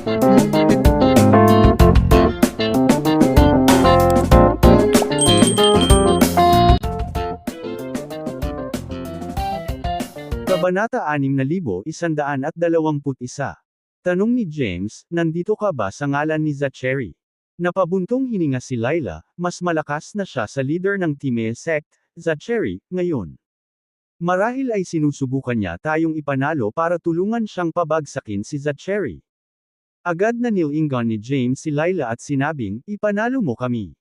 Kabanata 6,121. Tanong ni James, nandito ka ba sa ngalan ni Zachary? Napabuntong hininga si Lilah, mas malakas na siya sa leader ng Timeh sect, Zachary, ngayon. Marahil ay sinusubukan niya tayong ipanalo para tulungan siyang pabagsakin si Zachary. Agad na nilingon ni James si Lilah at sinabing, ipanalo mo kami.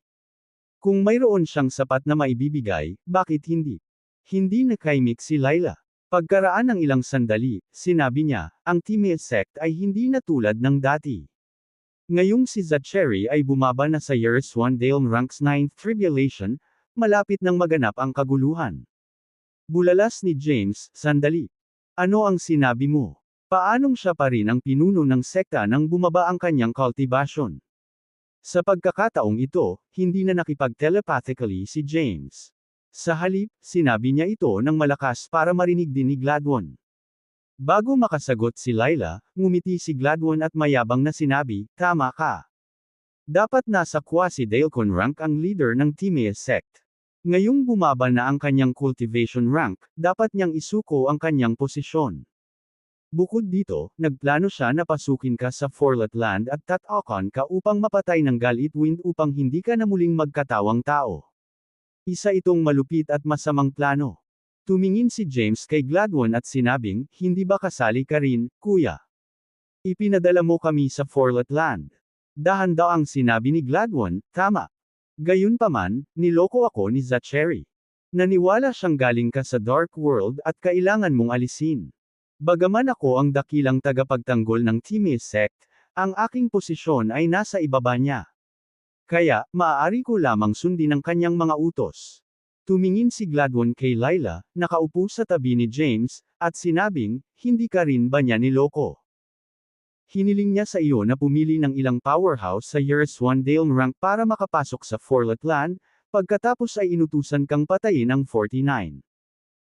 Kung mayroon siyang sapat na maibibigay, bakit hindi? Hindi nakaimik si Lilah. Pagkaraan ng ilang sandali, sinabi niya, ang Timeh sect ay hindi na tulad ng dati. Ngayong si Zachary ay bumaba na sa Years 1 Dale Ranks 9 Tribulation, malapit nang maganap ang kaguluhan. Bulalas ni James, sandali. Ano ang sinabi mo? Paanong siya pa rin ang pinuno ng sekta nang bumaba ang kanyang cultivation? Sa pagkakataong ito, hindi na nakipag-telepathically si James. Sa halip, sinabi niya ito ng malakas para marinig din ni Gladwin. Bago makasagot si Lilah, ngumiti si Gladwin at mayabang na sinabi, tama ka. Dapat nasa quasi-Dailcon rank ang leader ng Timeh sect. Ngayong bumaba na ang kanyang cultivation rank, dapat niyang isuko ang kanyang posisyon. Bukod dito, nagplano siya na pasukin ka sa Forlet Land at tatakan ka upang mapatay ng Galit Wind upang hindi ka na muling magkatawang tao. Isa itong malupit at masamang plano. Tumingin si James kay Gladwin at sinabing, hindi ba kasali ka rin, kuya? Ipinadala mo kami sa Forlet Land. Dahan-daang sinabi ni Gladwin, tama. Gayunpaman, niloko ako ni Zachary. Naniwala siyang galing ka sa Dark World at kailangan mong alisin. Bagaman ako ang dakilang tagapagtanggol ng Timeh sect, ang aking posisyon ay nasa ibaba niya. Kaya, maaari ko lamang sundin ang kanyang mga utos. Tumingin si Gladwin kay Lilah, nakaupo sa tabi ni James, at sinabing, hindi ka rin ba niya niloko? Hiniling niya sa iyo na pumili ng ilang powerhouse sa Years 1 Dale rank para makapasok sa Forlet Land, pagkatapos ay inutusan kang patayin ang 49.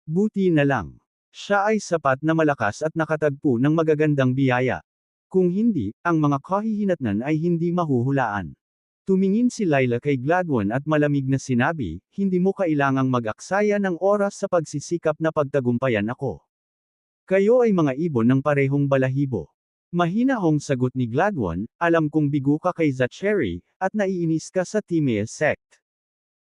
Buti na lang. Siya ay sapat na malakas at nakatagpo ng magagandang biyaya. Kung hindi, ang mga kahihinatnan ay hindi mahuhulaan. Tumingin si Lilah kay Gladwin at malamig na sinabi, hindi mo kailangang mag-aksaya ng oras sa pagsisikap na pagtagumpayan ako. Kayo ay mga ibon ng parehong balahibo. Mahinahong sagot ni Gladwin, alam kong bigo ka kay Zachary, at naiinis ka sa Timeh sect.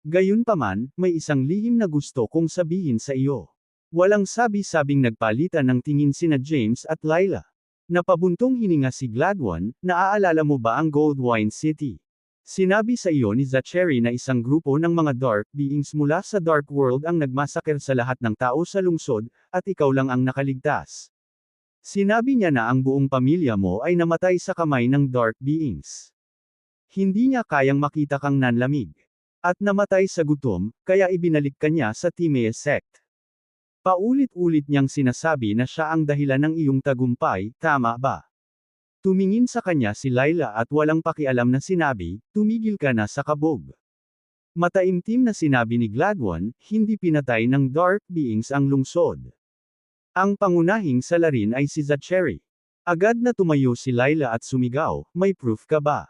Gayunpaman, may isang lihim na gusto kong sabihin sa iyo. Walang sabi-sabing nagpalitan ng tingin sina James at Lilah. Napabuntong hininga si Gladwin, naaalala mo ba ang Goldwine City? Sinabi sa iyo ni Zachary na isang grupo ng mga dark beings mula sa Dark World ang nagmasaker sa lahat ng tao sa lungsod, at ikaw lang ang nakaligtas. Sinabi niya na ang buong pamilya mo ay namatay sa kamay ng dark beings. Hindi niya kayang makita kang nanlamig. At namatay sa gutom, kaya ibinalik ka niya sa Timeh sect. Paulit-ulit niyang sinasabi na siya ang dahilan ng iyong tagumpay, tama ba? Tumingin sa kanya si Lilah at walang pakialam na sinabi, tumigil ka na sa kabog. Mataimtim na sinabi ni Gladwin, hindi pinatay ng dark beings ang lungsod. Ang pangunahing salarin ay si Zachary. Agad na tumayo si Lilah at sumigaw, may proof ka ba?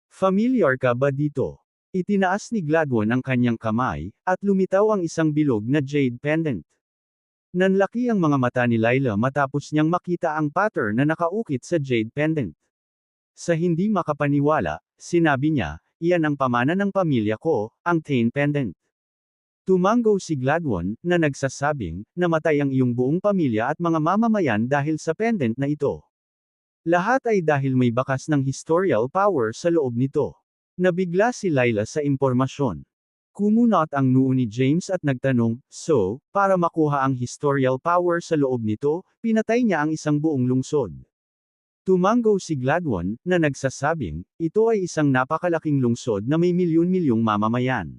Familiar ka ba dito? Itinaas ni Gladwin ang kanyang kamay, at lumitaw ang isang bilog na jade pendant. Nanlaki ang mga mata ni Lilah matapos niyang makita ang pattern na nakaukit sa jade pendant. Sa hindi makapaniwala, sinabi niya, iyan ang pamana ng pamilya ko, ang Tain pendant. Tumango si Gladwin, na nagsasabing, namatay ang iyong buong pamilya at mga mamamayan dahil sa pendant na ito. Lahat ay dahil may bakas ng historical power sa loob nito. Nabigla si Lilah sa impormasyon. Kumunot ang noo ni James at nagtanong, so, para makuha ang historical power sa loob nito, pinatay niya ang isang buong lungsod. Tumango si Gladwin, na nagsasabing, ito ay isang napakalaking lungsod na may milyon-milyong mamamayan.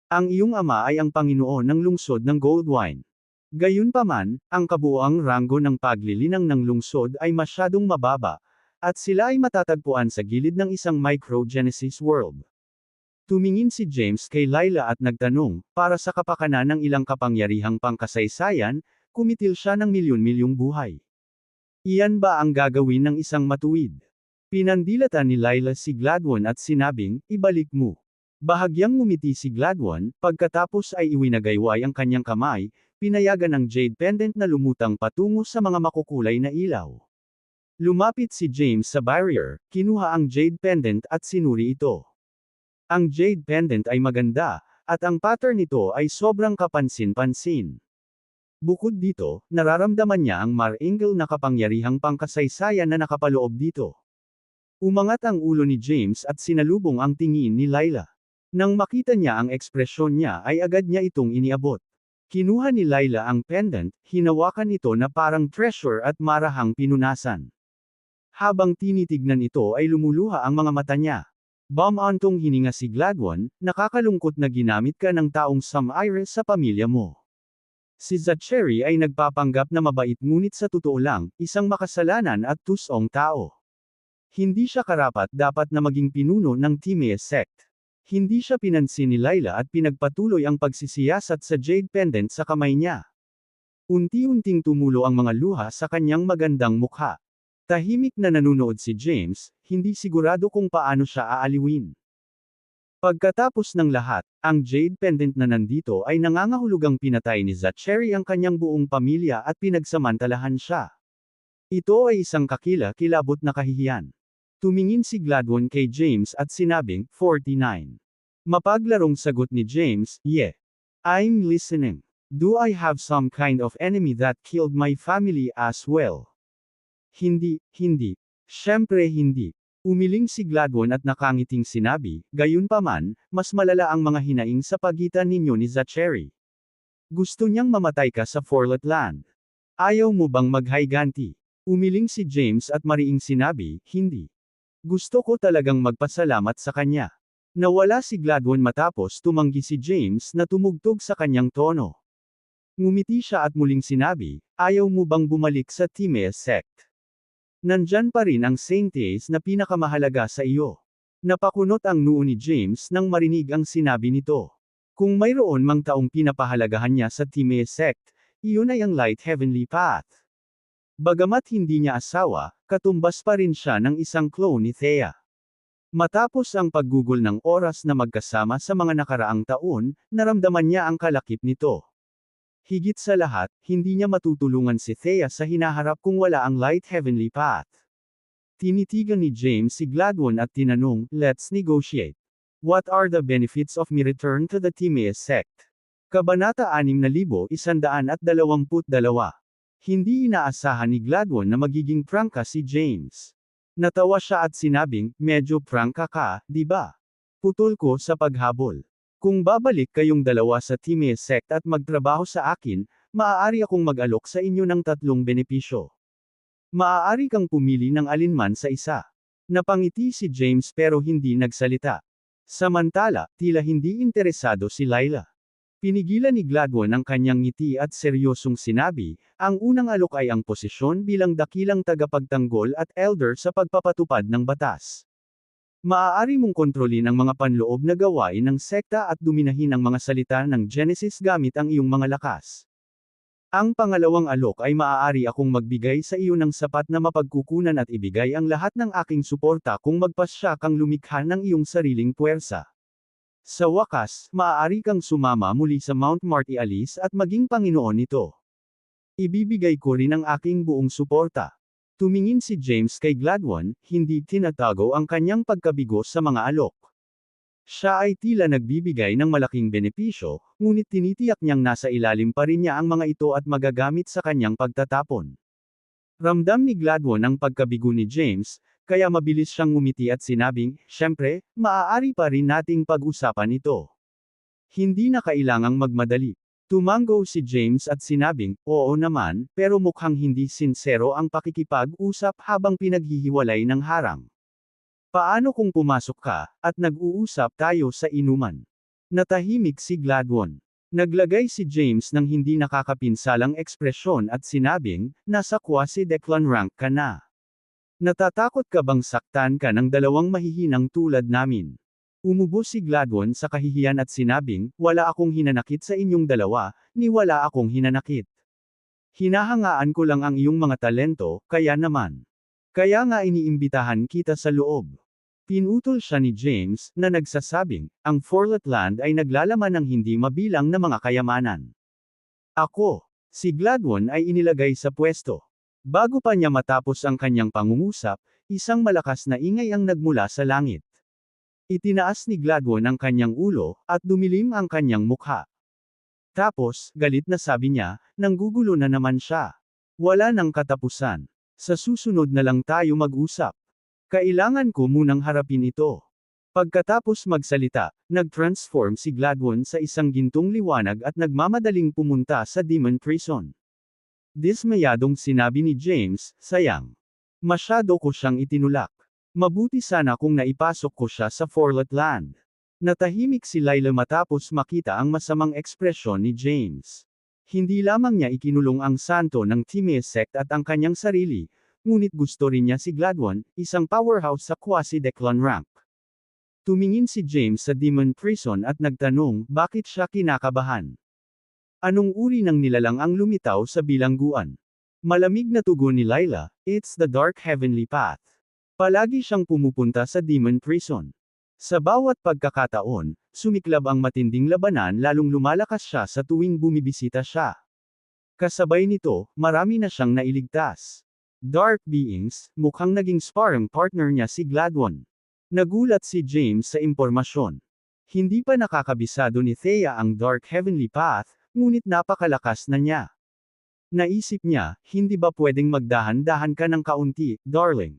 Ang iyong ama ay ang Panginoon ng lungsod ng Goldwine. Gayunpaman, ang kabuuang ranggo ng paglilinang ng lungsod ay masyadong mababa, at sila ay matatagpuan sa gilid ng isang microgenesis world. Tumingin si James kay Lilah at nagtanong, para sa kapakanan ng ilang kapangyarihang pangkasaysayan, kumitil siya ng milyon-milyong buhay. Iyan ba ang gagawin ng isang matuwid? Pinandilatan ni Lilah si Gladwin at sinabing, ibalik mo. Bahagyang ngumiti si Gladwin, pagkatapos ay iwinagayway ang kanyang kamay, pinayagan ang jade pendant na lumutang patungo sa mga makukulay na ilaw. Lumapit si James sa barrier, kinuha ang jade pendant at sinuri ito. Ang jade pendant ay maganda, at ang pattern nito ay sobrang kapansin-pansin. Bukod dito, nararamdaman niya ang marangal na kapangyarihang pangkasaysayan na nakapaloob dito. Umangat ang ulo ni James at sinalubong ang tingin ni Lilah. Nang makita niya ang ekspresyon niya ay agad niya itong iniabot. Kinuha ni Lilah ang pendant, hinawakan ito na parang treasure at marahang pinunasan. Habang tinitignan ito ay lumuluha ang mga mata niya. Bumantong hininga si Gladwin, nakakalungkot na ginamit ka ng taong Samaire sa pamilya mo. Si Zachary ay nagpapanggap na mabait ngunit sa totoo lang, isang makasalanan at tusong tao. Hindi siya karapat-dapat na maging pinuno ng Timea sect. Hindi siya pinansin ni Lilah at pinagpatuloy ang pagsisiyasat sa jade pendant sa kamay niya. Unti-unting tumulo ang mga luha sa kanyang magandang mukha. Tahimik na nanunood si James, hindi sigurado kung paano siya aaliwin. Pagkatapos ng lahat, ang jade pendant na nandito ay nangangahulugang pinatay ni Zachary ang kanyang buong pamilya at pinagsamantalahan siya. Ito ay isang kakila-kilabot na kahihiyan. Tumingin si Gladwin kay James at sinabing, 49. Mapaglarong sagot ni James, yeah. I'm listening. Do I have some kind of enemy that killed my family as well? Hindi. Siyempre hindi. Umiling si Gladwin at nakangiting sinabi, gayunpaman, mas malala ang mga hinaing sa pagitan ninyo ni Zachary. Gusto niyang mamatay ka sa Forlet Land. Ayaw mo bang maghayganti? Umiling si James at mariing sinabi, hindi. Gusto ko talagang magpasalamat sa kanya. Nawala si Gladwin matapos tumanggi si James na tumugtog sa kanyang tono. Ngumiti siya at muling sinabi, ayaw mo bang bumalik sa Timea sect? Nandyan pa rin ang Saintes na pinakamahalaga sa iyo. Napakunot ang noo ni James nang marinig ang sinabi nito. Kung mayroon mang taong pinapahalagahan niya sa Timea sect, iyon ay ang Light Heavenly Path. Bagamat hindi niya asawa, katumbas pa rin siya ng isang clone ni Thea. Matapos ang paggugol ng oras na magkasama sa mga nakaraang taon, naramdaman niya ang kalakip nito. Higit sa lahat, hindi niya matutulungan si Thea sa hinaharap kung wala ang Light Heavenly Path. Tinitigan ni James si Gladwin at tinanong, let's negotiate. What are the benefits of me return to the Timea sect? Kabanata 6122. Hindi inaasahan ni Gladwin na magiging prangka si James. Natawa siya at sinabing, medyo prangka ka, di ba? Putol ko sa paghabol. Kung babalik kayong dalawa sa Timea sect at magtrabaho sa akin, maaari akong mag-alok sa inyo ng 3 benepisyo. Maaari kang pumili ng alinman sa isa. Napangiti si James pero hindi nagsalita. Samantala, tila hindi interesado si Lilah. Pinigilan ni Gladwin ang kanyang ngiti at seryosong sinabi, ang unang alok ay ang posisyon bilang dakilang tagapagtanggol at elder sa pagpapatupad ng batas. Maaari mong kontrolin ang mga panloob na gawain ng sekta at duminahin ang mga salita ng Genesis gamit ang iyong mga lakas. Ang pangalawang alok ay maaari akong magbigay sa iyo ng sapat na mapagkukunan at ibigay ang lahat ng aking suporta kung magpasya kang lumikha ng iyong sariling puwersa. Sa wakas, maaari kang sumama muli sa Mount Marty Alice at maging Panginoon nito. Ibibigay ko rin ang aking buong suporta. Tumingin si James kay Gladwin, hindi tinatago ang kanyang pagkabigo sa mga alok. Siya ay tila nagbibigay ng malaking benepisyo, ngunit tinitiyak niyang nasa ilalim pa rin niya ang mga ito at magagamit sa kanyang pagtatapon. Ramdam ni Gladwin ang pagkabigo ni James, kaya mabilis siyang ngumiti at sinabing, syempre, maaari pa rin nating pag-usapan ito. Hindi na kailangang magmadali. Tumango si James at sinabing, oo naman, pero mukhang hindi sinsero ang pakikipag-usap habang pinaghihiwalay ng harang. Paano kung pumasok ka, at nag-uusap tayo sa inuman? Natahimik si Gladwin. Naglagay si James ng hindi nakakapinsalang ekspresyon at sinabing, nasa quasi Declan rank ka na. Natatakot ka bang saktan ka ng dalawang mahihinang tulad namin? Umubo si Gladwin sa kahihiyan at sinabing, wala akong hinanakit sa inyong dalawa, ni wala akong hinanakit. Hinahangaan ko lang ang iyong mga talento, kaya naman. Kaya nga iniimbitahan kita sa loob. Pinutol siya ni James, na nagsasabing, ang Forlet Land ay naglalaman ng hindi mabilang na mga kayamanan. Si Gladwin ay inilagay sa pwesto. Bago pa niya matapos ang kanyang pangungusap, isang malakas na ingay ang nagmula sa langit. Itinaas ni Gladwin ang kanyang ulo, at dumilim ang kanyang mukha. Tapos, galit na sabi niya, nanggugulo na naman siya. Wala nang katapusan. Sa susunod na lang tayo mag-usap. Kailangan ko munang harapin ito. Pagkatapos magsalita, nag-transform si Gladwin sa isang gintong liwanag at nagmamadaling pumunta sa Demon Prison. Dismayadong sinabi ni James, sayang. Masyado ko siyang itinulak. Mabuti sana kung naipasok ko siya sa Forlet Land. Natahimik si Lila matapos makita ang masamang ekspresyon ni James. Hindi lamang niya ikinulong ang santo ng Timea sect at ang kanyang sarili, ngunit gusto rin niya si Gladwin, isang powerhouse sa quasi-declan rank. Tumingin si James sa Demon Prison at nagtanong, bakit siya kinakabahan? Anong uri ng nilalang ang lumitaw sa bilangguan? Malamig na tugon ni Lila, it's the dark heavenly path. Palagi siyang pumupunta sa Demon Prison. Sa bawat pagkakataon, sumiklab ang matinding labanan lalong lumalakas siya sa tuwing bumibisita siya. Kasabay nito, marami na siyang nailigtas. Dark beings, mukhang naging sparring partner niya si Gladwin. Nagulat si James sa impormasyon. Hindi pa nakakabisado ni Thea ang dark heavenly path, ngunit napakalakas na niya. Naisip niya, hindi ba pwedeng magdahan-dahan ka ng kaunti, darling?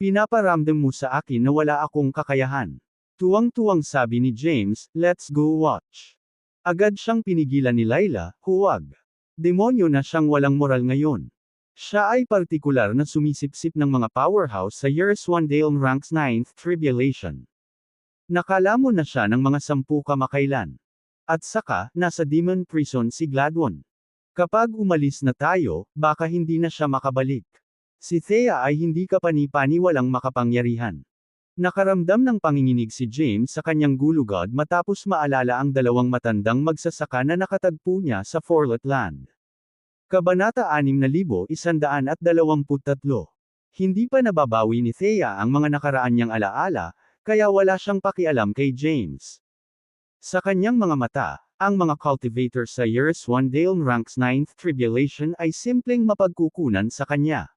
Pinaparamdam mo sa akin na wala akong kakayahan. Tuwang-tuwang sabi ni James, let's go watch. Agad siyang pinigilan ni Lila, huwag. Demonyo na siyang walang moral ngayon. Siya ay partikular na sumisipsip ng mga powerhouse sa Years 1 Dale Ranks 9th Tribulation. Nakalamon na siya ng mga 10 kamakailan. At saka, nasa Demon Prison si Gladwin. Kapag umalis na tayo, baka hindi na siya makabalik. Si Thea ay hindi kapani-paniwalang makapangyarihan. Nakaramdam ng panginginig si James sa kanyang gulugod matapos maalala ang dalawang matandang magsasaka na nakatagpo niya sa Forlet Land. Kabanata 6123. Hindi pa nababawi ni Thea ang mga nakaraan niyang alaala, kaya wala siyang pakialam kay James. Sa kanyang mga mata, ang mga cultivators sa Years 1 Dale Ranks 9th Tribulation ay simpleng mapagkukunan sa kanya.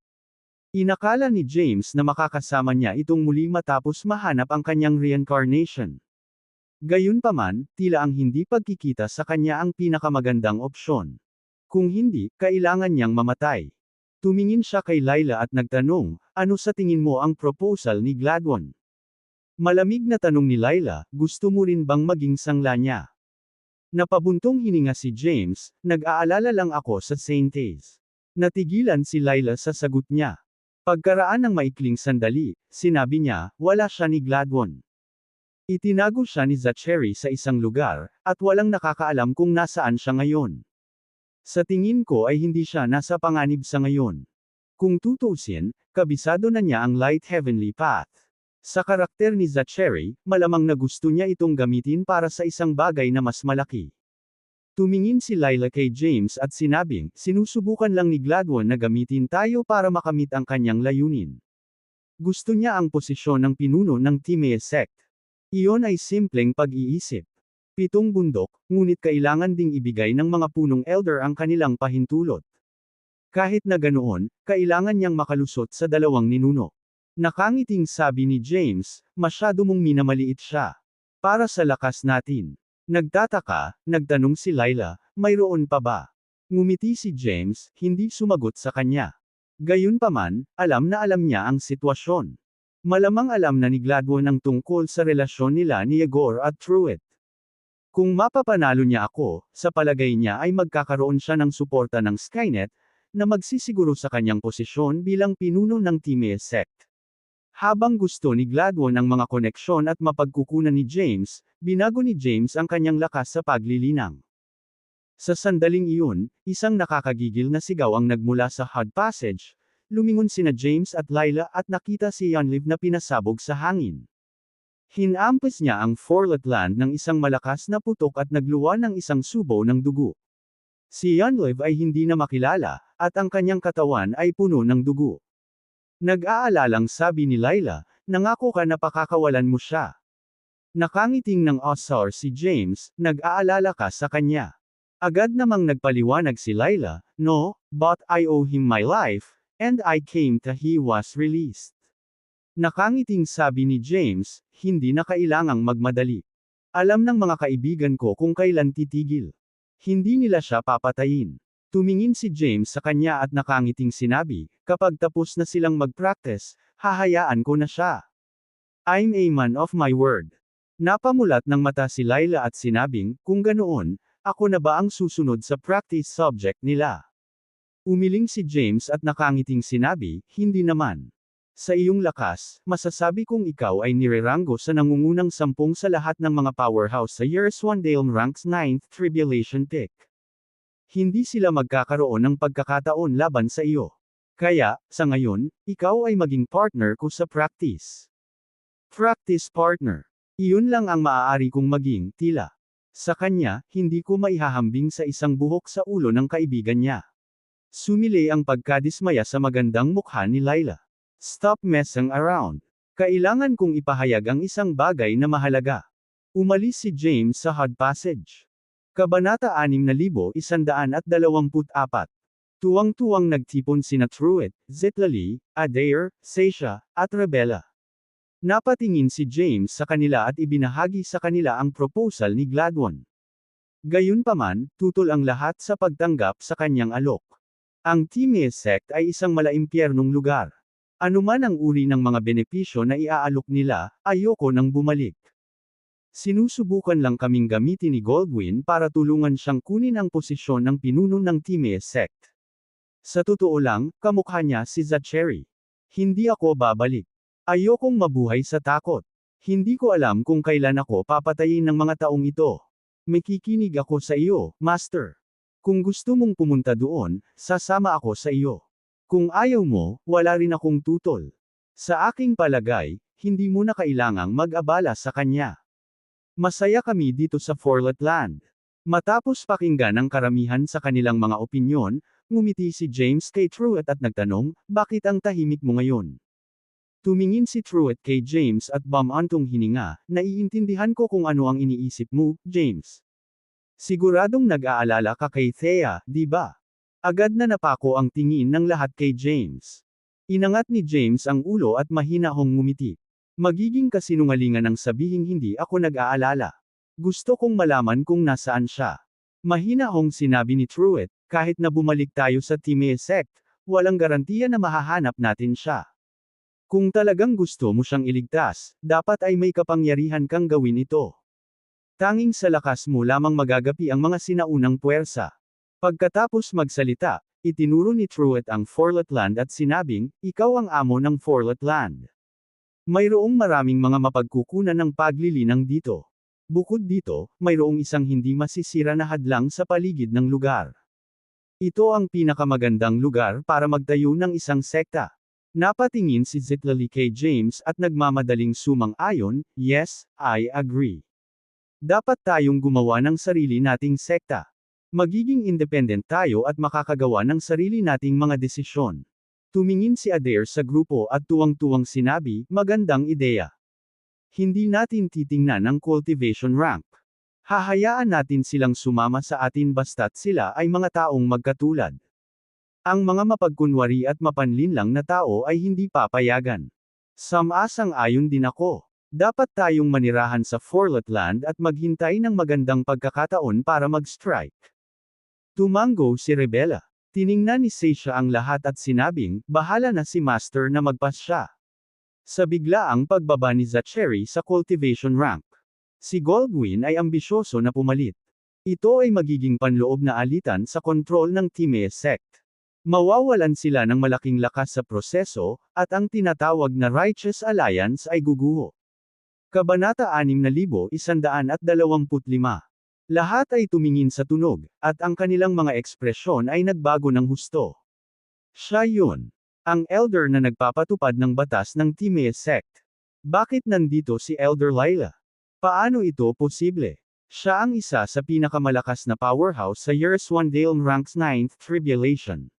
Inakala ni James na makakasama niya itong muli matapos mahanap ang kanyang reincarnation. Gayunpaman, tila ang hindi pagkikita sa kanya ang pinakamagandang opsyon. Kung hindi, kailangan niyang mamatay. Tumingin siya kay Lila at nagtanong, ano sa tingin mo ang proposal ni Gladwin? Malamig na tanong ni Lila, gusto mo rin bang maging sangla niya? Napabuntong hininga si James, nag-aalala lang ako sa Saintes. Natigilan si Lila sa sagot niya. Pagkaraan ng maikling sandali, sinabi niya, wala siya ni Gladwin. Itinago siya ni Zachary sa isang lugar, at walang nakakaalam kung nasaan siya ngayon. Sa tingin ko ay hindi siya nasa panganib sa ngayon. Kung tutuusin, kabisado na niya ang light heavenly path. Sa karakter ni Zachary, malamang na gusto niya itong gamitin para sa isang bagay na mas malaki. Tumingin si Lila kay James at sinabing, sinusubukan lang ni Gladwin na gamitin tayo para makamit ang kanyang layunin. Gusto niya ang posisyon ng pinuno ng Timea sect. Iyon ay simpleng pag-iisip. 7 bundok, ngunit kailangan ding ibigay ng mga punong elder ang kanilang pahintulot. Kahit na ganoon, kailangan niyang makalusot sa dalawang ninuno. Nakangiting sabi ni James, masyado mong minamaliit siya. Para sa lakas natin. Nagtataka, nagtanong si Lila, mayroon pa ba? Ngumiti si James, hindi sumagot sa kanya. Gayunpaman, alam na alam niya ang sitwasyon. Malamang alam na ni Gladwin ang tungkol sa relasyon nila ni Yegor at Truett. Kung mapapanalo niya ako, sa palagay niya ay magkakaroon siya ng suporta ng Skynet, na magsisiguro sa kanyang posisyon bilang pinuno ng Timea sect. Habang gusto ni Gladwin ang mga koneksyon at mapagkukunan ni James, binago ni James ang kanyang lakas sa paglilinang. Sa sandaling iyon, isang nakakagigil na sigaw ang nagmula sa Hod Passage, lumingon sina James at Lila at nakita si Yonliv na pinasabog sa hangin. Hinampas niya ang Forlet Land ng isang malakas na putok at nagluwa ng isang subo ng dugo. Si Yonliv ay hindi na makilala, at ang kanyang katawan ay puno ng dugo. Nag-aalalang sabi ni Layla, nangako ka na pakakawalan mo siya. Nakangiting ng osar si James, nag-aalala ka sa kanya. Agad namang nagpaliwanag si Layla, no, but I owe him my life, and I came to he was released. Nakangiting sabi ni James, hindi na kailangang magmadali. Alam ng mga kaibigan ko kung kailan titigil. Hindi nila siya papatayin. Tumingin si James sa kanya at nakangiting sinabi, kapag tapos na silang mag-practice, hahayaan ko na siya. I'm a man of my word. Napamulat ng mata si Layla at sinabing, kung ganoon, ako na ba ang susunod sa practice subject nila? Umiling si James at nakangiting sinabi, hindi naman. Sa iyong lakas, masasabi kong ikaw ay nirerango sa nangungunang 10 sa lahat ng mga powerhouse sa Year Swandale ranks 9th Tribulation Pick. Hindi sila magkakaroon ng pagkakataon laban sa iyo. Kaya, sa ngayon, ikaw ay maging partner ko sa practice. Practice partner. Iyon lang ang maaari kong maging, tila. Sa kanya, hindi ko maihahambing sa isang buhok sa ulo ng kaibigan niya. Sumili ang pagkadismaya sa magandang mukha ni Layla. Stop messing around. Kailangan kong ipahayag ang isang bagay na mahalaga. Umalis si James sa Hod Passage. Kabanata 6124. Tuwang-tuwang nagtipon sina Truett, Zitlali, Adair, Seisha, at Rebella. Napatingin si James sa kanila at ibinahagi sa kanila ang proposal ni Gladwin. Gayunpaman, tutol ang lahat sa pagtanggap sa kanyang alok. Ang Time Sect ay isang malaimpyernong lugar. Anuman ang uri ng mga benepisyo na iaalok nila, ayoko nang bumalik. Sinusubukan lang kaming gamitin ni Goldwyn para tulungan siyang kunin ang posisyon ng pinuno ng Time Sect. Sa totoo lang, kamukha niya si Zachary. Hindi ako babalik. Ayokong mabuhay sa takot. Hindi ko alam kung kailan ako papatayin ng mga taong ito. Makikinig ako sa iyo, Master. Kung gusto mong pumunta doon, sasama ako sa iyo. Kung ayaw mo, wala rin akong tutol. Sa aking palagay, hindi mo na kailangang mag-abala sa kanya. Masaya kami dito sa Forlet Land. Matapos pakinggan ang karamihan sa kanilang mga opinyon, ngumiti si James kay Truett at nagtanong, bakit ang tahimik mo ngayon? Tumingin si Truett kay James at bumantong hininga, naiintindihan ko kung ano ang iniisip mo, James. Siguradong nag-aalala ka kay Thea, di ba? Agad na napako ang tingin ng lahat kay James. Inangat ni James ang ulo at mahinahong ngumiti. Magiging kasinungalingan ang sabihing hindi ako nag-aalala. Gusto kong malaman kung nasaan siya. Mahinahong sinabi ni Truett, kahit na bumalik tayo sa Time Sect, walang garantiya na mahahanap natin siya. Kung talagang gusto mo siyang iligtas, dapat ay may kapangyarihan kang gawin ito. Tanging sa lakas mo lamang magagapi ang mga sinaunang puwersa. Pagkatapos magsalita, itinuro ni Truett ang Forlet Land at sinabing, ikaw ang amo ng Forlet Land. Mayroong maraming mga mapagkukunan ng paglilinang dito. Bukod dito, mayroong isang hindi masisira na hadlang sa paligid ng lugar. Ito ang pinakamagandang lugar para magtayo ng isang sekta. Napatingin si Zitlali kay James at nagmamadaling sumang-ayon, yes, I agree. Dapat tayong gumawa ng sarili nating sekta. Magiging independent tayo at makakagawa ng sarili nating mga desisyon. Tumingin si Adair sa grupo at tuwang-tuwang sinabi, magandang ideya. Hindi natin titingnan ang cultivation rank. Hahayaan natin silang sumama sa atin basta't sila ay mga taong magkatulad. Ang mga mapagkunwari at mapanlinlang na tao ay hindi papayagan. Samang-ayon din ako. Dapat tayong manirahan sa Forlet Land at maghintay ng magandang pagkakataon para mag-strike. Tumango si Rebella. Tiningnan ni Seisha ang lahat at sinabing, bahala na si Master na magpasya. Sa biglaang pagbaba ni Zachary sa cultivation rank. Si Goldwyn ay ambisyoso na pumalit. Ito ay magiging panloob na alitan sa kontrol ng Time Sect. Mawawalan sila ng malaking lakas sa proseso, at ang tinatawag na Righteous Alliance ay guguho. Kabanata 6125. Lahat ay tumingin sa tunog, at ang kanilang mga ekspresyon ay nagbago ng husto. Siya yun. Ang elder na nagpapatupad ng batas ng Time Sect. Bakit nandito si Elder Layla? Paano ito posible? Siya ang isa sa pinakamalakas na powerhouse sa Year Swandale ranks 9th Tribulation.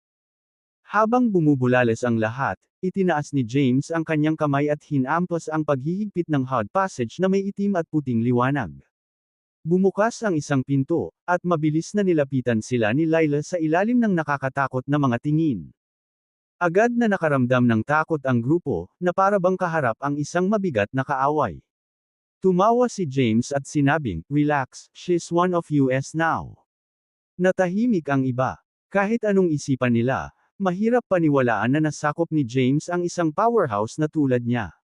Habang bumubulales ang lahat, itinaas ni James ang kanyang kamay at hinampas ang paghihigpit ng hot passage na may itim at puting liwanag. Bumukas ang isang pinto, at mabilis na nilapitan sila ni Lila sa ilalim ng nakakatakot na mga tingin. Agad na nakaramdam ng takot ang grupo, na para bang kaharap ang isang mabigat na kaaway. Tumawa si James at sinabing, "Relax, she's one of us now." Natahimik ang iba. Kahit anong isipan nila, mahirap paniwalaan na nasakop ni James ang isang powerhouse na tulad niya.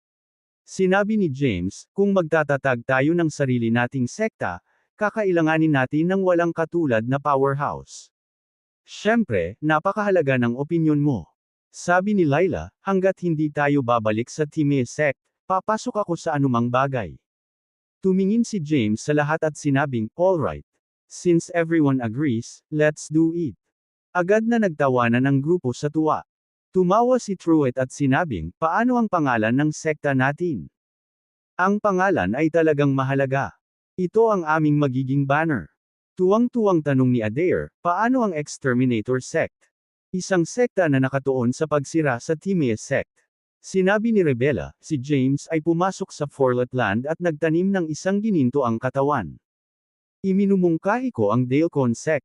Sinabi ni James, "Kung magtatatag tayo ng sarili nating sekta, kakailanganin natin ng walang katulad na powerhouse." Siyempre, napakahalaga ng opinyon mo. Sabi ni Lila, "Hanggat hindi tayo babalik sa Time Sect, papasok ako sa anumang bagay." Tumingin si James sa lahat at sinabing, "Alright. Since everyone agrees, let's do it." Agad na nagtawanan ang grupo sa tuwa. Tumawa si Truett at sinabing, "Paano ang pangalan ng sekta natin?" "Ang pangalan ay talagang mahalaga. Ito ang aming magiging banner." Tuwang-tuwang tanong ni Adair, "Paano ang Exterminator Sect?" "Isang sekta na nakatuon sa pagsira sa Time Sect." Sinabi ni Rebella, si James ay pumasok sa Forlet Land at nagtanim ng isang gininto ang katawan. "Iminumungkahi ko ang Dalecon Sect.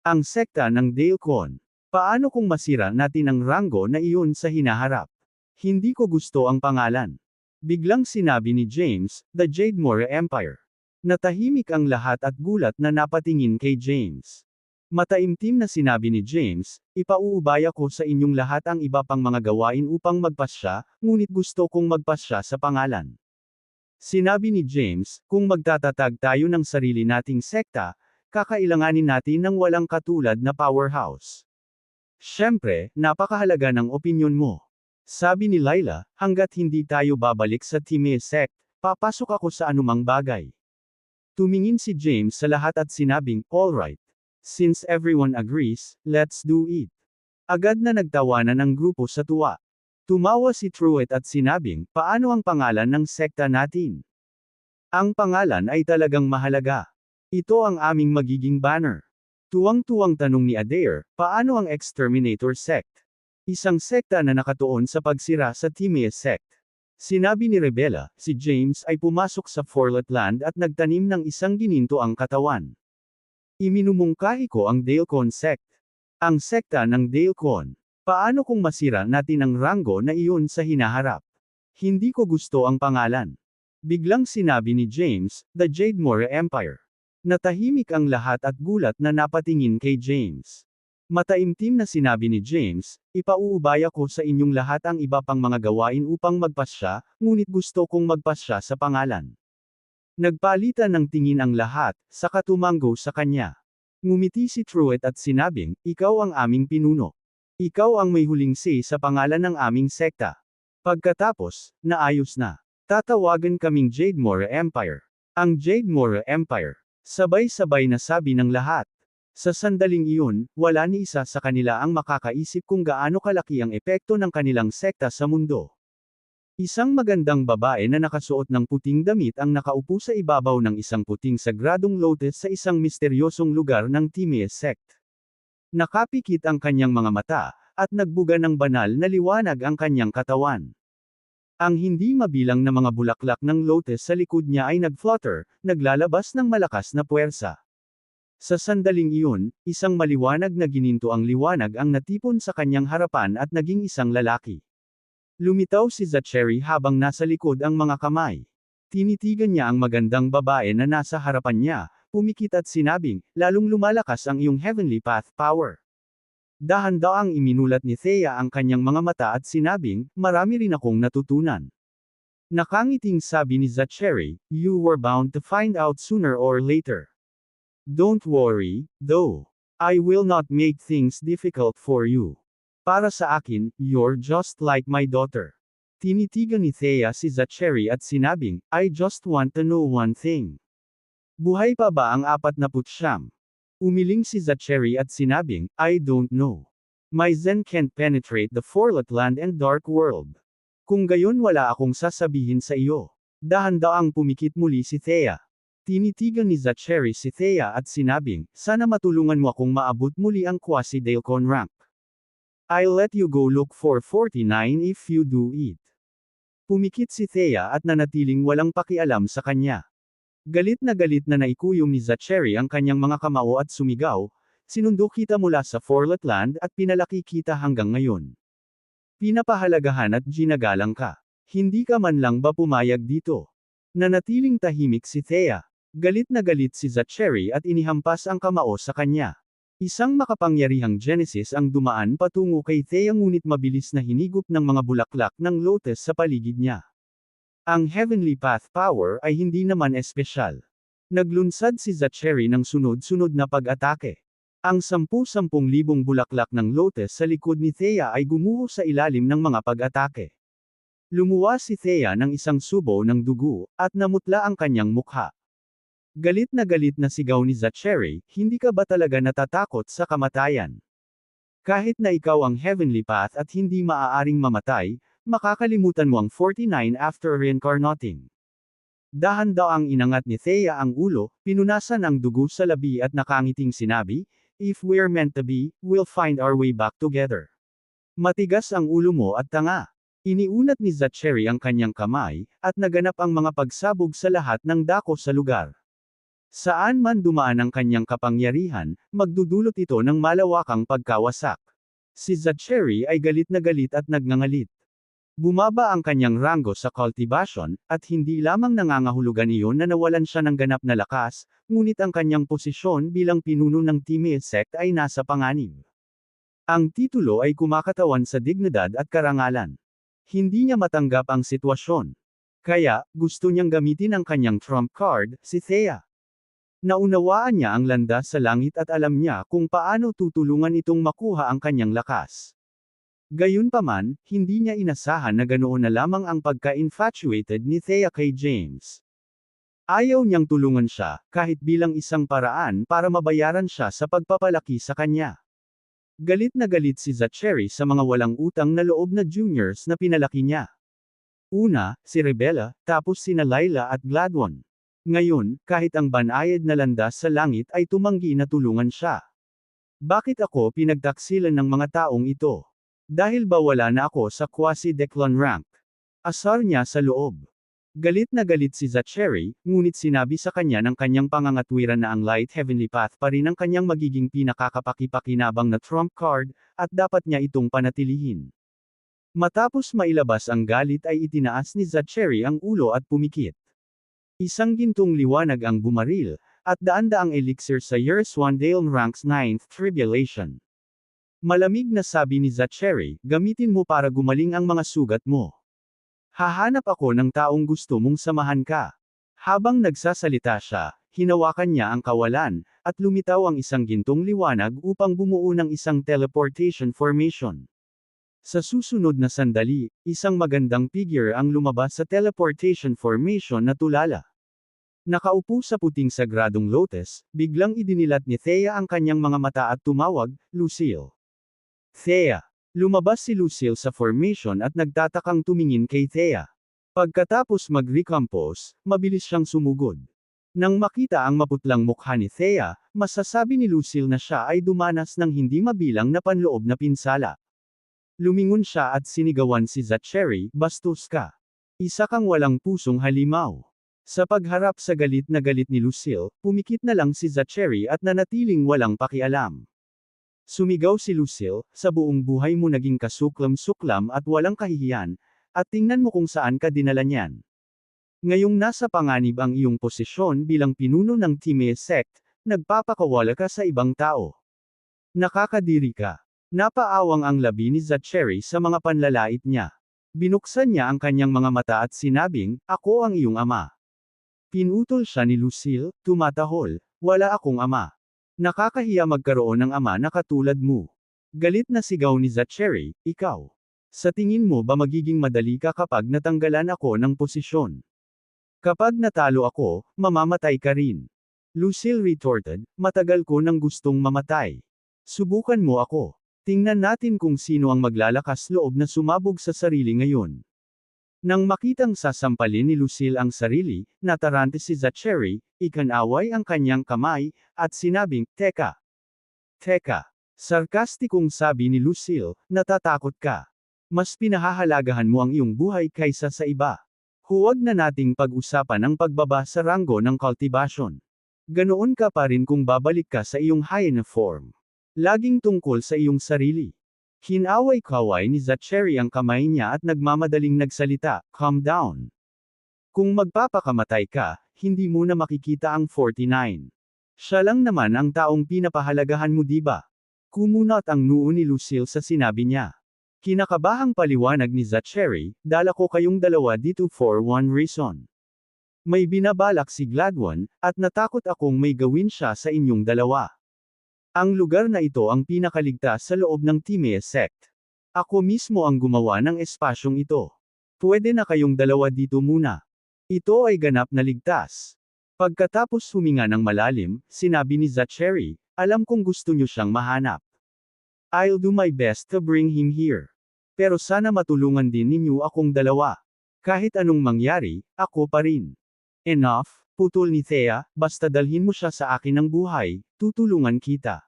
Ang sekta ng Dalecon. Paano kung masira natin ang ranggo na iyon sa hinaharap? Hindi ko gusto ang pangalan." Biglang sinabi ni James, "The Jademore Empire." Natahimik ang lahat at gulat na napatingin kay James. Mataimtim na sinabi ni James, "Ipauubaya ko sa inyong lahat ang iba pang mga gawain upang magpasya, ngunit gusto kong magpasya sa pangalan." Sinabi ni James, "Kung magtatatag tayo ng sarili nating sekta, kakailanganin natin ng walang katulad na powerhouse." Siyempre, napakahalaga ng opinyon mo. Sabi ni Lila, "Hanggat hindi tayo babalik sa Time Sect, papasok ako sa anumang bagay." Tumingin si James sa lahat at sinabing, "Alright. Since everyone agrees, let's do it." Agad na nagtawanan ang grupo sa tuwa. Tumawa si Truett at sinabing, "Paano ang pangalan ng sekta natin?" "Ang pangalan ay talagang mahalaga. Ito ang aming magiging banner." Tuwang-tuwang tanong ni Adair, "Paano ang Exterminator Sect?" "Isang sekta na nakatuon sa pagsira sa Time Sect." Sinabi ni Rebella, si James ay pumasok sa Forlet Land at nagtanim ng isang gininto ang katawan. "Iminumungkahi ko ang Dalecon Sect. Ang sekta ng Dalecon. Paano kung masira natin ang ranggo na iyon sa hinaharap? Hindi ko gusto ang pangalan." Biglang sinabi ni James, "The Jademore Empire." Natahimik ang lahat at gulat na napatingin kay James. Mataimtim na sinabi ni James, "Ipauubaya ko sa inyong lahat ang iba pang mga gawain upang magpasya, ngunit gusto kong magpasya sa pangalan." Nagpalitan ng tingin ang lahat, saka tumanggo sa kanya. Ngumiti si Truett at sinabing, "Ikaw ang aming pinuno. Ikaw ang may huling say sa pangalan ng aming sekta." Pagkatapos, naayos na. "Tatawagan kaming Jademore Empire. Ang Jademore Empire." Sabay-sabay na sabi ng lahat. Sa sandaling iyon, wala ni isa sa kanila ang makakaisip kung gaano kalaki ang epekto ng kanilang sekta sa mundo. Isang magandang babae na nakasuot ng puting damit ang nakaupo sa ibabaw ng isang puting sagradong lotus sa isang misteryosong lugar ng Time Sect. Nakapikit ang kanyang mga mata, at nagbuga ng banal na liwanag ang kanyang katawan. Ang hindi mabilang na mga bulaklak ng lotus sa likod niya ay nag-flutter, naglalabas ng malakas na puwersa. Sa sandaling iyon, isang maliwanag na gininto ang liwanag ang natipon sa kanyang harapan at naging isang lalaki. Lumitaw si Zachary habang nasa likod ang mga kamay. Tinitigan niya ang magandang babae na nasa harapan niya, pumikit at sinabing, "Lalong lumalakas ang iyong heavenly path power." Dahan-daang iminulat ni Thea ang kanyang mga mata at sinabing, "Marami rin akong natutunan." Nakangiting sabi ni Zachary, "You were bound to find out sooner or later. Don't worry, though. I will not make things difficult for you. Para sa akin, you're just like my daughter." Tinitigan ni Thea si Zachary at sinabing, "I just want to know one thing. Buhay pa ba ang 49? Umiling si Zachary at sinabing, "I don't know. My Zen can't penetrate the Forlet Land and Dark World. Kung gayon wala akong sasabihin sa iyo." Dahan-daang pumikit muli si Thea. Tinitigan ni Zachary si Thea at sinabing, "Sana matulungan mo akong maabot muli ang Quasi-Dalecon rank." I'll let you go look for 49 if you do it. Pumikit si Thea at nanatiling walang pakialam sa kanya. Galit na naikuyom ni Zachary ang kanyang mga kamao at sumigaw, sinundo kita mula sa Forletland at pinalaki kita hanggang ngayon. Pinapahalagahan at ginagalang ka. Hindi ka man lang ba pumayag dito? Nanatiling tahimik si Thea. Galit si Zachary at inihampas ang kamao sa kanya. Isang makapangyarihang Genesis ang dumaan patungo kay Thea ngunit mabilis na hinigup ng mga bulaklak ng lotus sa paligid niya. Ang Heavenly Path Power ay hindi naman espesyal. Naglunsad si Zachary ng sunod-sunod na pag-atake. Ang 10,000 bulaklak ng lotus sa likod ni Thea ay gumuho sa ilalim ng mga pag-atake. Lumuwa si Thea ng isang subo ng dugo, at namutla ang kanyang mukha. Galit na sigaw ni Zachary, hindi ka ba talaga natatakot sa kamatayan? Kahit na ikaw ang Heavenly Path at hindi maaaring mamatay, makakalimutan mo ang 49 after reincarnating. Dahan-daang inangat ni Thea ang ulo, pinunasan ang dugo sa labi at nakangiting sinabi, if we're meant to be, we'll find our way back together. Matigas ang ulo mo at tanga. Iniunat ni Zachary ang kanyang kamay, at naganap ang mga pagsabog sa lahat ng dako sa lugar. Saan man dumaan ang kanyang kapangyarihan, magdudulot ito ng malawakang pagkawasak. Si Zachary ay galit at nagngangalit. Bumaba ang kanyang ranggo sa cultivation, at hindi lamang nangangahulugan iyon na nawalan siya ng ganap na lakas, ngunit ang kanyang posisyon bilang pinuno ng Timea sect ay nasa panganib. Ang titulo ay kumakatawan sa dignidad at karangalan. Hindi niya matanggap ang sitwasyon. Kaya, gusto niyang gamitin ang kanyang trump card, si Thea. Naunawaan niya ang landas sa langit at alam niya kung paano tutulungan itong makuha ang kanyang lakas. Gayunpaman, hindi niya inasahan na ganoon na lamang ang pagka-infatuated ni Thea kay James. Ayaw niyang tulungan siya, kahit bilang isang paraan para mabayaran siya sa pagpapalaki sa kanya. Galit si Zachary sa mga walang utang na loob na juniors na pinalaki niya. Una, si Rebella, tapos sina Lila at Gladwin. Ngayon, kahit ang banayad na landas sa langit ay tumanggi na tulungan siya. Bakit ako pinagtaksilan ng mga taong ito? Dahil ba wala na ako sa quasi-declan rank? Asar niya sa loob. Galit si Zachary, ngunit sinabi sa kanya ng kanyang pangangatwiran na ang Light Heavenly Path pa rin ang kanyang magiging pinakakapakipakinabang na trump card, at dapat niya itong panatilihin. Matapos mailabas ang galit ay itinaas ni Zachary ang ulo at pumikit. Isang gintong liwanag ang bumaril, at daan-daang elixir sa Yerswandale ranks 9th Tribulation. Malamig na sabi ni Zachary, gamitin mo para gumaling ang mga sugat mo. Hahanap ako ng taong gusto mong samahan ka. Habang nagsasalita siya, hinawakan niya ang kawalan, at lumitaw ang isang gintong liwanag upang bumuo ng isang teleportation formation. Sa susunod na sandali, isang magandang figure ang lumabas sa teleportation formation na tulala. Nakaupo sa puting sagradong lotus, biglang idinilat ni Thea ang kanyang mga mata at tumawag, Lucille. Thea. Lumabas si Lucille sa formation at nagtatakang tumingin kay Thea. Pagkatapos mag-recompose, mabilis siyang sumugod. Nang makita ang maputlang mukha ni Thea, masasabi ni Lucille na siya ay dumanas ng hindi mabilang na panloob na pinsala. Lumingon siya at sinigawan si Zachary, bastos ka. Isa kang walang pusong halimaw. Sa pagharap sa galit ni Lucille, pumikit na lang si Zachary at nanatiling walang pakialam. Sumigaw si Lucille, sa buong buhay mo naging kasuklam-suklam at walang kahihiyan, at tingnan mo kung saan ka dinala niyan. Ngayong nasa panganib ang iyong posisyon bilang pinuno ng Timea sect, nagpapakawala ka sa ibang tao. Nakakadiri ka. Napaawang ang labi ni Zachary sa mga panlalait niya. Binuksan niya ang kanyang mga mata at sinabing, ako ang iyong ama. Pinutol siya ni Lucille, tumatahol, wala akong ama. Nakakahiya magkaroon ng ama na katulad mo. Galit na sigaw ni Zachary, ikaw. Sa tingin mo ba magiging madali ka kapag natanggalan ako ng posisyon? Kapag natalo ako, mamamatay ka rin. Lucille retorted, matagal ko nang gustong mamatay. Subukan mo ako. Tingnan natin kung sino ang maglalakas loob na sumabog sa sarili ngayon. Nang makitang sasampalin ni Lucille ang sarili, natarante si Zachary, ikanaway ang kanyang kamay, at sinabing, Teka. Sarkastikong sabi ni Lucille, natatakot ka. Mas pinahahalagahan mo ang iyong buhay kaysa sa iba. Huwag na nating pag-usapan ang pagbaba sa ranggo ng cultivation. Ganoon ka pa rin kung babalik ka sa iyong hyena form. Laging tungkol sa iyong sarili. Hinaway-kaway ni Zachary ang kamay niya at nagmamadaling nagsalita, calm down. Kung magpapakamatay ka, hindi mo na makikita ang 49. Siya lang naman ang taong pinapahalagahan mo diba? Kumunot ang noo ni Lucille sa sinabi niya. Kinakabahang paliwanag ni Zachary, dala ko kayong dalawa dito for one reason. May binabalak si Gladwin, at natakot akong may gawin siya sa inyong dalawa. Ang lugar na ito ang pinakaligtas sa loob ng Timea sect. Ako mismo ang gumawa ng espasyong ito. Pwede na kayong dalawa dito muna. Ito ay ganap na ligtas. Pagkatapos huminga ng malalim, sinabi ni Zachary, alam kong gusto niyo siyang mahanap. I'll do my best to bring him here. Pero sana matulungan din ninyo akong dalawa. Kahit anong mangyari, ako pa rin. Enough, putol ni Thea, basta dalhin mo siya sa akin ng buhay, tutulungan kita.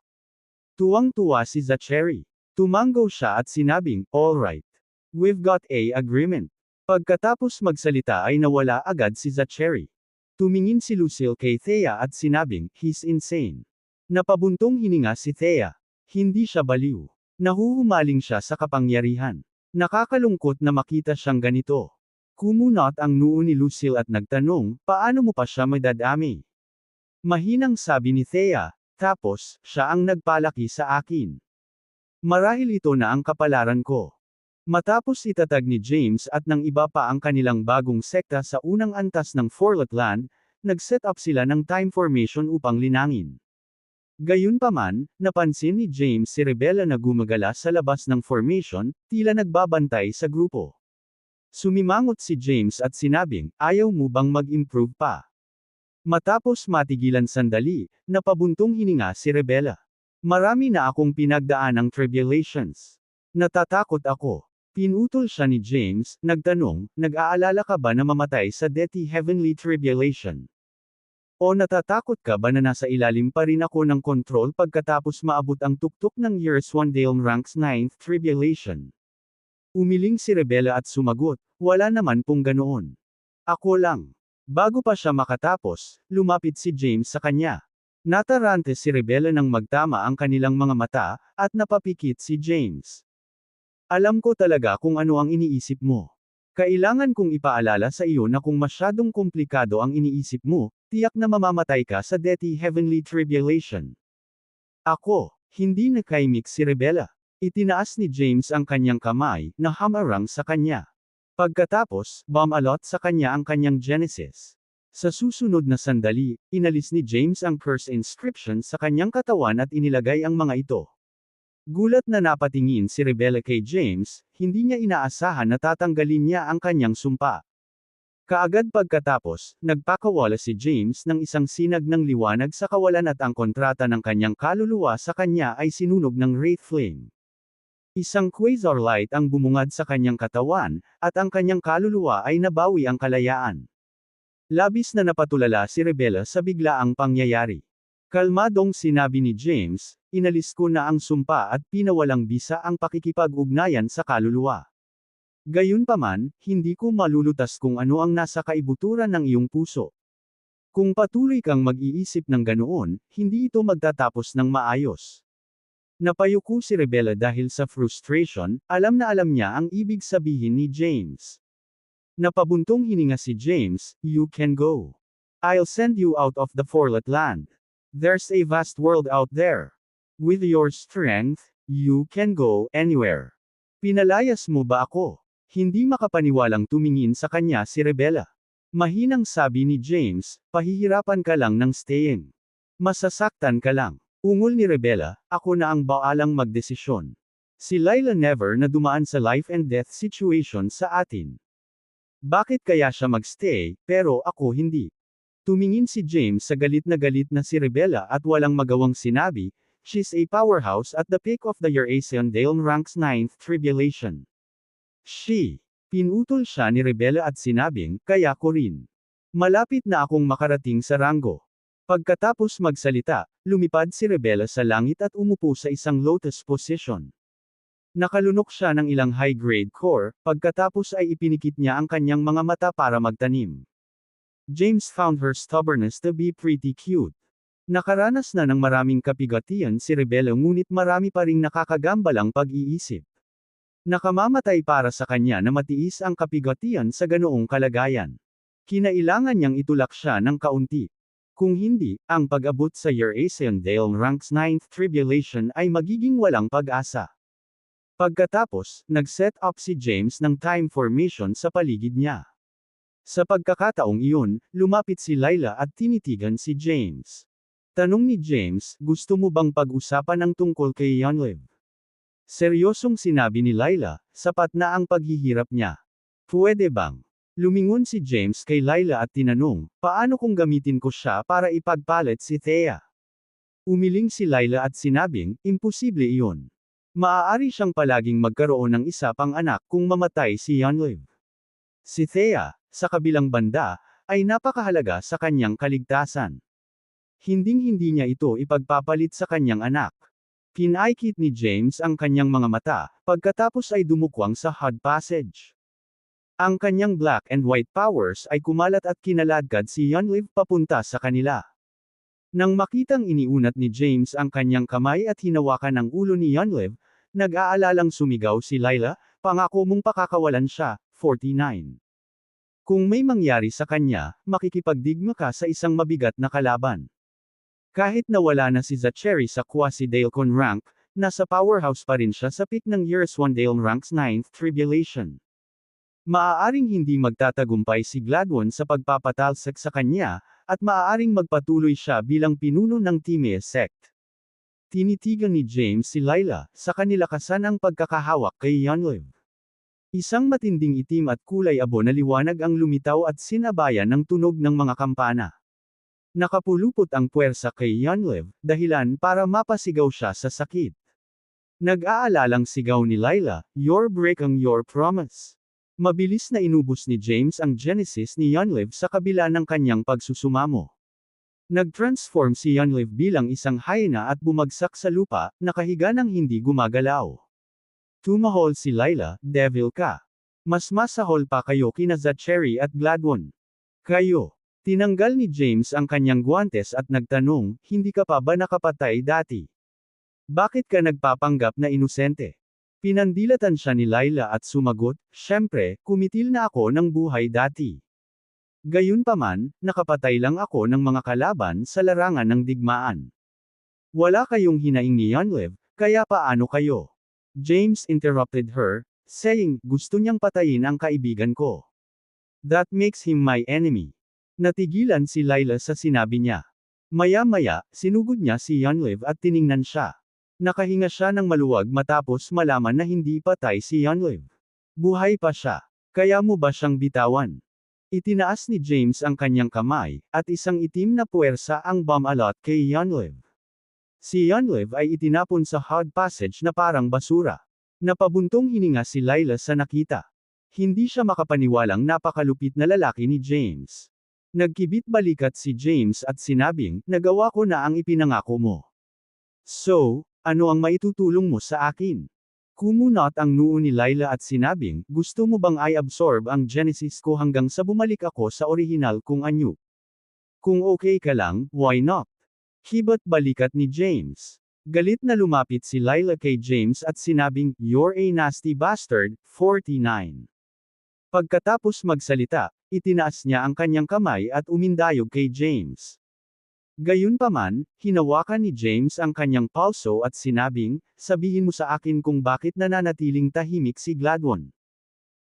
Tuwang-tuwa si Zachary. Tumango siya at sinabing, alright. We've got a agreement. Pagkatapos magsalita ay nawala agad si Zachary. Tumingin si Lucille kay Thea at sinabing, he's insane. Napabuntong hininga si Thea. Hindi siya baliw. Nahuhumaling siya sa kapangyarihan. Nakakalungkot na makita siyang ganito. Kumunot ang noo ni Lucille at nagtanong, paano mo pa siya madadami? Mahinang sabi ni Thea, tapos, siya ang nagpalaki sa akin. Marahil ito na ang kapalaran ko. Matapos itatag ni James at ng iba pa ang kanilang bagong sekta sa unang antas ng Forlet Land, nag-set up sila ng time formation upang linangin. Gayunpaman, napansin ni James si Rebella na gumagala sa labas ng formation, tila nagbabantay sa grupo. Sumimangot si James at sinabing, ayaw mo bang mag-improve pa? Matapos matigilan sandali, napabuntong hininga si Rebella. Marami na akong pinagdaan ng tribulations. Natatakot ako. Pinutol siya ni James, nagtanong, nag-aalala ka ba na mamatay sa Deathly Heavenly Tribulation? O natatakot ka ba na nasa ilalim pa rin ako ng kontrol pagkatapos maabot ang tuktok ng Years 1 Dale Ranks 9th Tribulation? Umiling si Rebella at sumagot, wala naman pong ganoon. Ako lang. Bago pa siya makatapos, lumapit si James sa kanya. Natarante si Rebella nang magtama ang kanilang mga mata, at napapikit si James. Alam ko talaga kung ano ang iniisip mo. Kailangan kong ipaalala sa iyo na kung masyadong komplikado ang iniisip mo, tiyak na mamamatay ka sa Deathly Heavenly Tribulation. Ako, hindi nakaimik si Rebella. Itinaas ni James ang kanyang kamay, na hamarang sa kanya. Pagkatapos, bumalot sa kanya ang kanyang Genesis. Sa susunod na sandali, inalis ni James ang curse inscription sa kanyang katawan at inilagay ang mga ito. Gulat na napatingin si Rebella kay James, hindi niya inaasahan na tatanggalin niya ang kanyang sumpa. Kaagad pagkatapos, nagpakawala si James ng isang sinag ng liwanag sa kawalan at ang kontrata ng kanyang kaluluwa sa kanya ay sinunog ng Wraith Flame. Isang quasar light ang bumungad sa kanyang katawan, at ang kanyang kaluluwa ay nabawi ang kalayaan. Labis na napatulala si Rebella sa biglaang pangyayari. Kalmadong sinabi ni James, inalis ko na ang sumpa at pinawalang bisa ang pakikipag-ugnayan sa kaluluwa. Gayunpaman, hindi ko malulutas kung ano ang nasa kaibuturan ng iyong puso. Kung patuloy kang mag-iisip ng ganoon, hindi ito magtatapos ng maayos. Napayuko si Rebella dahil sa frustration, alam na alam niya ang ibig sabihin ni James. Napabuntong hininga si James, you can go. I'll send you out of the Forlet Land. There's a vast world out there. With your strength, you can go anywhere. Pinalayas mo ba ako? Hindi makapaniwalang tumingin sa kanya si Rebella. Mahinang sabi ni James, pahihirapan ka lang ng staying. Masasaktan ka lang. Ungol ni Rebella, ako na ang baalang magdesisyon. Si Lila never na dumaan sa life and death situation sa atin. Bakit kaya siya magstay, pero ako hindi? Tumingin si James sa galit na si Rebella at walang magawang sinabi, she's a powerhouse at the peak of the Eurasian Dale Ranks 9th Tribulation. Pinutol siya ni Rebella at sinabing, kaya ko rin. Malapit na akong makarating sa ranggo. Pagkatapos magsalita, lumipad si Rebella sa langit at umupo sa isang lotus position. Nakalunok siya ng ilang high-grade core, pagkatapos ay ipinikit niya ang kanyang mga mata para magtanim. James found her stubbornness to be pretty cute. Nakaranas na ng maraming kapigatian si Rebella ngunit marami pa ring nakakagambalang pag-iisip. Nakamamatay para sa kanya na matiis ang kapigatian sa ganoong kalagayan. Kinailangan niyang itulak siya ng kaunti. Kung hindi, ang pag-abot sa Eurasian Dale Ranks 9th Tribulation ay magiging walang pag-asa. Pagkatapos, nag-set up si James ng time formation sa paligid niya. Sa pagkakataong iyon, lumapit si Layla at tinitigan si James. Tanong ni James, gusto mo bang pag-usapan ang tungkol kay Yonlev? Seryosong sinabi ni Layla, sapat na ang paghihirap niya. Pwede bang? Lumingon si James kay Layla at tinanong, paano kung gamitin ko siya para ipagpalit si Thea? Umiling si Layla at sinabing, imposible iyon. Maaari siyang palaging magkaroon ng isa pang anak kung mamatay si Yonlev. Si Thea, sa kabilang banda, ay napakahalaga sa kanyang kaligtasan. Hinding-hindi niya ito ipagpapalit sa kanyang anak. Pinaikit ni James ang kanyang mga mata, pagkatapos ay dumukwang sa hot passage. Ang kanyang black and white powers ay kumalat at kinaladkad si Yonlev papunta sa kanila. Nang makitang iniunat ni James ang kanyang kamay at hinawakan ang ulo ni Yonlev, nag-aalalang sumigaw si Layla, pangako mong pakakawalan siya, 49. Kung may mangyari sa kanya, makikipagdigma ka sa isang mabigat na kalaban. Kahit nawala na si Zachary sa Quasi-Dalecon rank, nasa powerhouse pa rin siya sa peak ng Years 1 Dale Ranks 9th Tribulation. Maaaring hindi magtatagumpay si Gladwin sa pagpapatalsik sa kanya, at maaaring magpatuloy siya bilang pinuno ng Time Sect. Tinitigan ni James si Layla, sa kanilakasan ang pagkakahawak kay Yonlev. Isang matinding itim at kulay abo na liwanag ang lumitaw at sinabayan ng tunog ng mga kampana. Nakapulupot ang puwersa kay Yonlev, dahilan para mapasigaw siya sa sakit. Nag-aalalang sigaw ni Layla, "You're breaking your promise." Mabilis na inubos ni James ang Genesis ni Yonlev sa kabila ng kanyang pagsusumamo. Nag-transform si Yonlev bilang isang hyena at bumagsak sa lupa, nakahiga ng hindi gumagalaw. Tumahol si Layla, devil ka. Mas masahol pa kayo kina Zachary at Gladwin. Kayo. Tinanggal ni James ang kanyang guwantes at nagtanong, hindi ka pa ba nakapatay dati? Bakit ka nagpapanggap na inosente? Pinandilatan siya ni Layla at sumagot, syempre, kumitil na ako ng buhay dati. Gayunpaman, nakapatay lang ako ng mga kalaban sa larangan ng digmaan. Wala kayong hinaing ni Yonlev, kaya paano kayo? James interrupted her, saying, gusto niyang patayin ang kaibigan ko. That makes him my enemy. Natigilan si Layla sa sinabi niya. Maya-maya, sinugod niya si Yonlev at tiningnan siya. Nakahinga siya ng maluwag matapos malaman na hindi patay si Yonlev. Buhay pa siya. Kaya mo ba siyang bitawan? Itinaas ni James ang kanyang kamay, at isang itim na puwersa ang bumalot kay Yonlev. Si Yonlev ay itinapon sa hot passage na parang basura. Napabuntong hininga si Layla sa nakita. Hindi siya makapaniwalang napakalupit na lalaki ni James. Nagkibit balikat si James at sinabing, nagawa ko na ang ipinangako mo. So, ano ang maitutulong mo sa akin? Kumunot ang noo ni Layla at sinabing, gusto mo bang i-absorb ang Genesis ko hanggang sa bumalik ako sa orihinal kong anyo? Kung okay ka lang, why not? Hibat balikat ni James. Galit na lumapit si Layla kay James at sinabing, you're a nasty bastard, 49. Pagkatapos magsalita, itinaas niya ang kanyang kamay at umindayog kay James. Gayunpaman, hinawakan ni James ang kanyang pulso at sinabing, sabihin mo sa akin kung bakit nananatiling tahimik si Gladwin.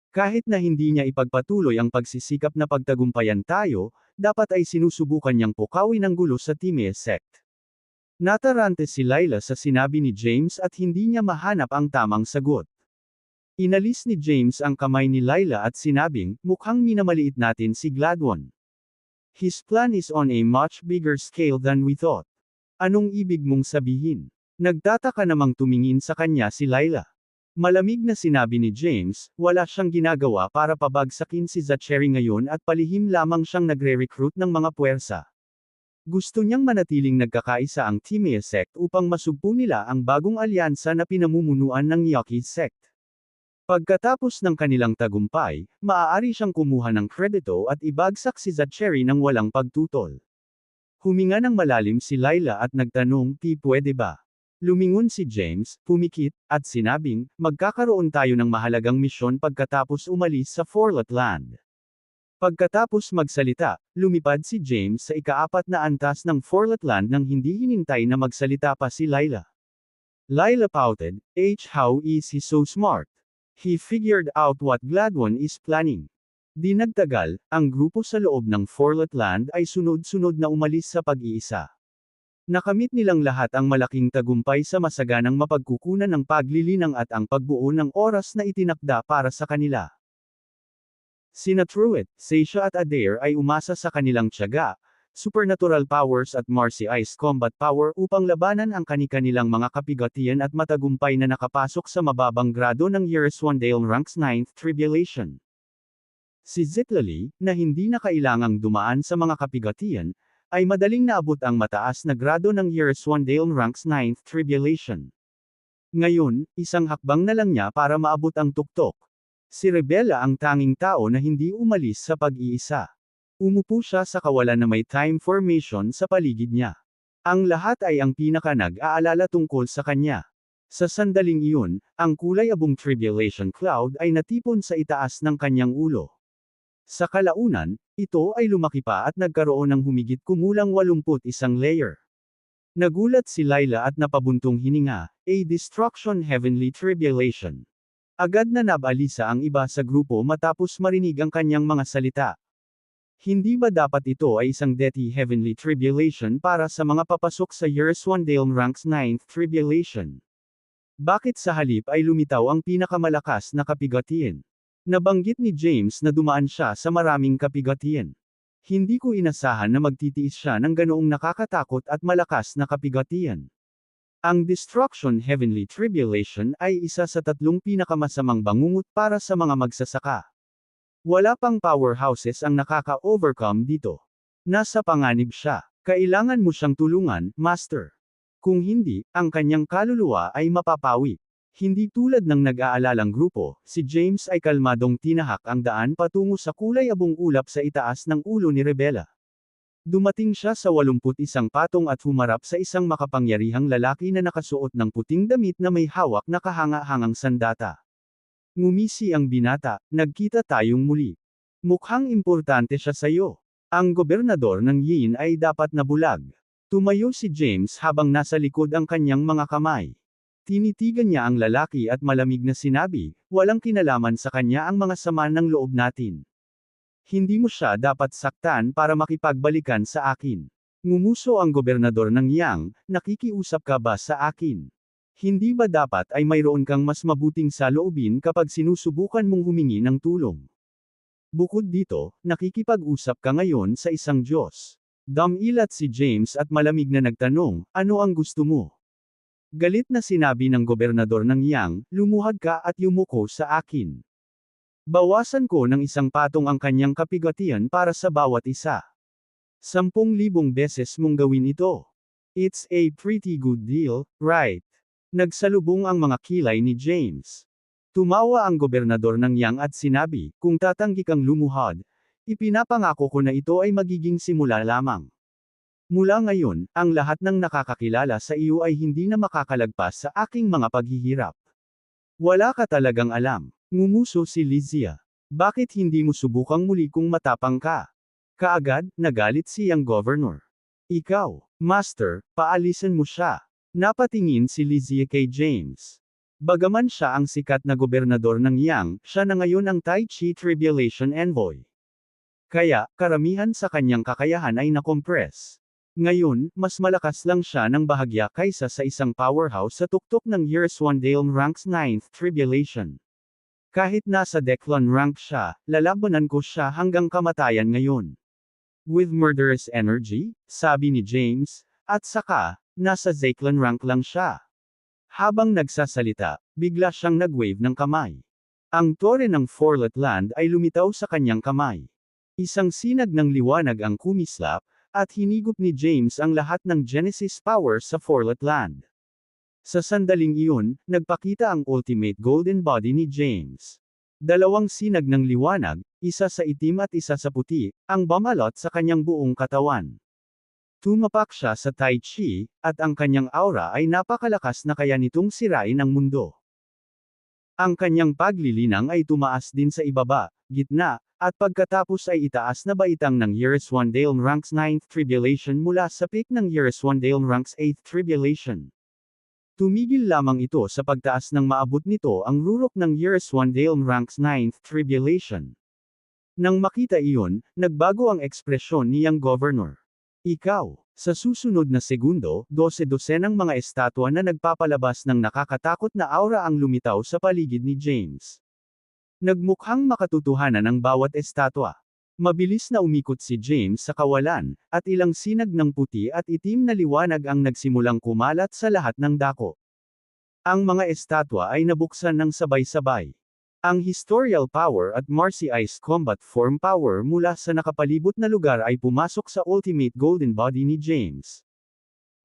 Kahit na hindi niya ipagpatuloy ang pagsisikap na pagtagumpayan tayo, dapat ay sinusubukan niyang pukawin ang gulo sa Time Sect. Natarante si Layla sa sinabi ni James at hindi niya mahanap ang tamang sagot. Inalis ni James ang kamay ni Layla at sinabing, mukhang minamaliit natin si Gladwin. His plan is on a much bigger scale than we thought. Anong ibig mong sabihin? Nagtataka namang tumingin sa kanya si Layla. Malamig na sinabi ni James, wala siyang ginagawa para pabagsakin si Zachary ngayon at palihim lamang siyang nagre-recruit ng mga puwersa. Gusto niyang manatiling nagkakaisa ang Timea sect upang masugpo nila ang bagong alyansa na pinamumunuan ng Yaki sect. Pagkatapos ng kanilang tagumpay, maaari siyang kumuha ng kredito at ibagsak si Zachary ng walang pagtutol. Huminga ng malalim si Layla at nagtanong, pwede ba? Lumingon si James, pumikit, at sinabing, magkakaroon tayo ng mahalagang misyon pagkatapos umalis sa Forlet Land. Pagkatapos magsalita, lumipad si James sa ika-4 na antas ng Forlet Land nang hindi hinintay na magsalita pa si Layla. Layla pouted, how is he so smart? He figured out what Gladwin is planning. Di nagtagal, ang grupo sa loob ng Forlet Land ay sunod-sunod na umalis sa pag-iisa. Nakamit nilang lahat ang malaking tagumpay sa masaganang mapagkukunan ng paglilinang at ang pagbuo ng oras na itinakda para sa kanila. Sina Truett, Seisha at Adair ay umasa sa kanilang tiyaga, supernatural powers at Marcy Ice combat power upang labanan ang kani-kanilang mga kapigatian at matagumpay na nakapasok sa mababang grado ng Yereswandale Ranks 9th Tribulation. Si Zitlali, na hindi na kailangang dumaan sa mga kapigatian, ay madaling naabot ang mataas na grado ng Yereswandale Ranks 9th Tribulation. Ngayon, isang hakbang na lang niya para maabot ang tuktok. Si Rebella ang tanging tao na hindi umalis sa pag-iisa. Umupo siya sa kawalan na may time formation sa paligid niya. Ang lahat ay ang pinaka nag-aalala tungkol sa kanya. Sa sandaling iyon, ang kulay abong tribulation cloud ay natipon sa itaas ng kanyang ulo. Sa kalaunan, ito ay lumaki pa at nagkaroon ng humigit kumulang 81 layer. Nagulat si Layla at napabuntong hininga, a destruction heavenly tribulation. Agad na nabalisa ang iba sa grupo matapos marinig ang kanyang mga salita. Hindi ba dapat ito ay isang deadly heavenly tribulation para sa mga papasok sa Yereswandale Ranks 9th Tribulation? Bakit sa halip ay lumitaw ang pinakamalakas na kapigatian? Nabanggit ni James na dumaan siya sa maraming kapigatian. Hindi ko inasahan na magtitiis siya ng ganoong nakakatakot at malakas na kapigatian. Ang Destruction Heavenly Tribulation ay isa sa 3 pinakamasamang bangungot para sa mga magsasaka. Wala pang powerhouses ang nakaka-overcome dito. Nasa panganib siya. Kailangan mo siyang tulungan, Master. Kung hindi, ang kanyang kaluluwa ay mapapawi. Hindi tulad ng nag-aalalang grupo, si James ay kalmadong tinahak ang daan patungo sa kulay abong ulap sa itaas ng ulo ni Rebella. Dumating siya sa 81 patong at humarap sa isang makapangyarihang lalaki na nakasuot ng puting damit na may hawak na kahanga-hangang sandata. Ngumisi ang binata, nagkita tayong muli. Mukhang importante siya sa'yo. Ang gobernador ng Yin ay dapat nabulag. Tumayo si James habang nasa likod ang kanyang mga kamay. Tinitigan niya ang lalaki at malamig na sinabi, walang kinalaman sa kanya ang mga sama ng loob natin. Hindi mo siya dapat saktan para makipagbalikan sa akin. Ngumuso ang gobernador ng Yang, nakikiusap ka ba sa akin? Hindi ba dapat ay mayroon kang mas mabuting saloobin kapag sinusubukan mong humingi ng tulong? Bukod dito, nakikipag-usap ka ngayon sa isang Diyos. Dumilat si James at malamig na nagtanong, ano ang gusto mo? Galit na sinabi ng gobernador ng Yang, lumuhad ka at yumuko sa akin. Bawasan ko ng 1 patong ang kanyang kapigatian para sa bawat isa. 10,000 beses mong gawin ito. It's a pretty good deal, right? Nagsalubong ang mga kilay ni James. Tumawa ang gobernador ng Yang at sinabi, kung tatanggi kang lumuhad, ipinapangako ko na ito ay magiging simula lamang. Mula ngayon, ang lahat ng nakakakilala sa iyo ay hindi na makakalagpas sa aking mga paghihirap. Wala ka talagang alam. Ngumuso si Lizia. Bakit hindi mo subukang muli kung matapang ka? Kaagad, nagalit si ang governor. Ikaw, Master, paalisan mo siya. Napatingin si Lizia kay James. Bagaman siya ang sikat na gobernador ng Yang, siya na ngayon ang Tai Chi Tribulation Envoy. Kaya, karamihan sa kanyang kakayahan ay nakompress. Ngayon, mas malakas lang siya ng bahagya kaysa sa isang powerhouse sa tuktok ng Yereswandale Ranks 9th Tribulation. Kahit nasa Declan rank siya, lalabanan ko siya hanggang kamatayan ngayon. With murderous energy, sabi ni James, at saka, nasa Declan rank lang siya. Habang nagsasalita, bigla siyang nag-wave ng kamay. Ang tore ng Forlet Land ay lumitaw sa kanyang kamay. Isang sinag ng liwanag ang kumislap, at hinigop ni James ang lahat ng Genesis power sa Forlet Land. Sa sandaling iyon, nagpakita ang ultimate golden body ni James. Dalawang sinag ng liwanag, isa sa itim at isa sa puti, ang bumalot sa kanyang buong katawan. Tumapak siya sa Tai Chi, at ang kanyang aura ay napakalakas na kaya nitong sirain ang mundo. Ang kanyang paglilinang ay tumaas din sa ibaba, gitna, at pagkatapos ay itaas na baitang ng Yereswandale ranks 9th Tribulation mula sa peak ng Yereswandale ranks 8th Tribulation. Tumigil lamang ito sa pagtaas ng maabot nito ang rurok ng Yereswandale ranks 9th Tribulation. Nang makita iyon, nagbago ang ekspresyon niyang governor. Ikaw, sa susunod na segundo, 12-dosenang mga estatwa na nagpapalabas ng nakakatakot na aura ang lumitaw sa paligid ni James. Nagmukhang makatotohanan ang bawat estatwa. Mabilis na umikot si James sa kawalan, at ilang sinag ng puti at itim na liwanag ang nagsimulang kumalat sa lahat ng dako. Ang mga estatwa ay nabuksan ng sabay-sabay. Ang Historial Power at Marcy Ice Combat Form Power mula sa nakapalibot na lugar ay pumasok sa Ultimate Golden Body ni James.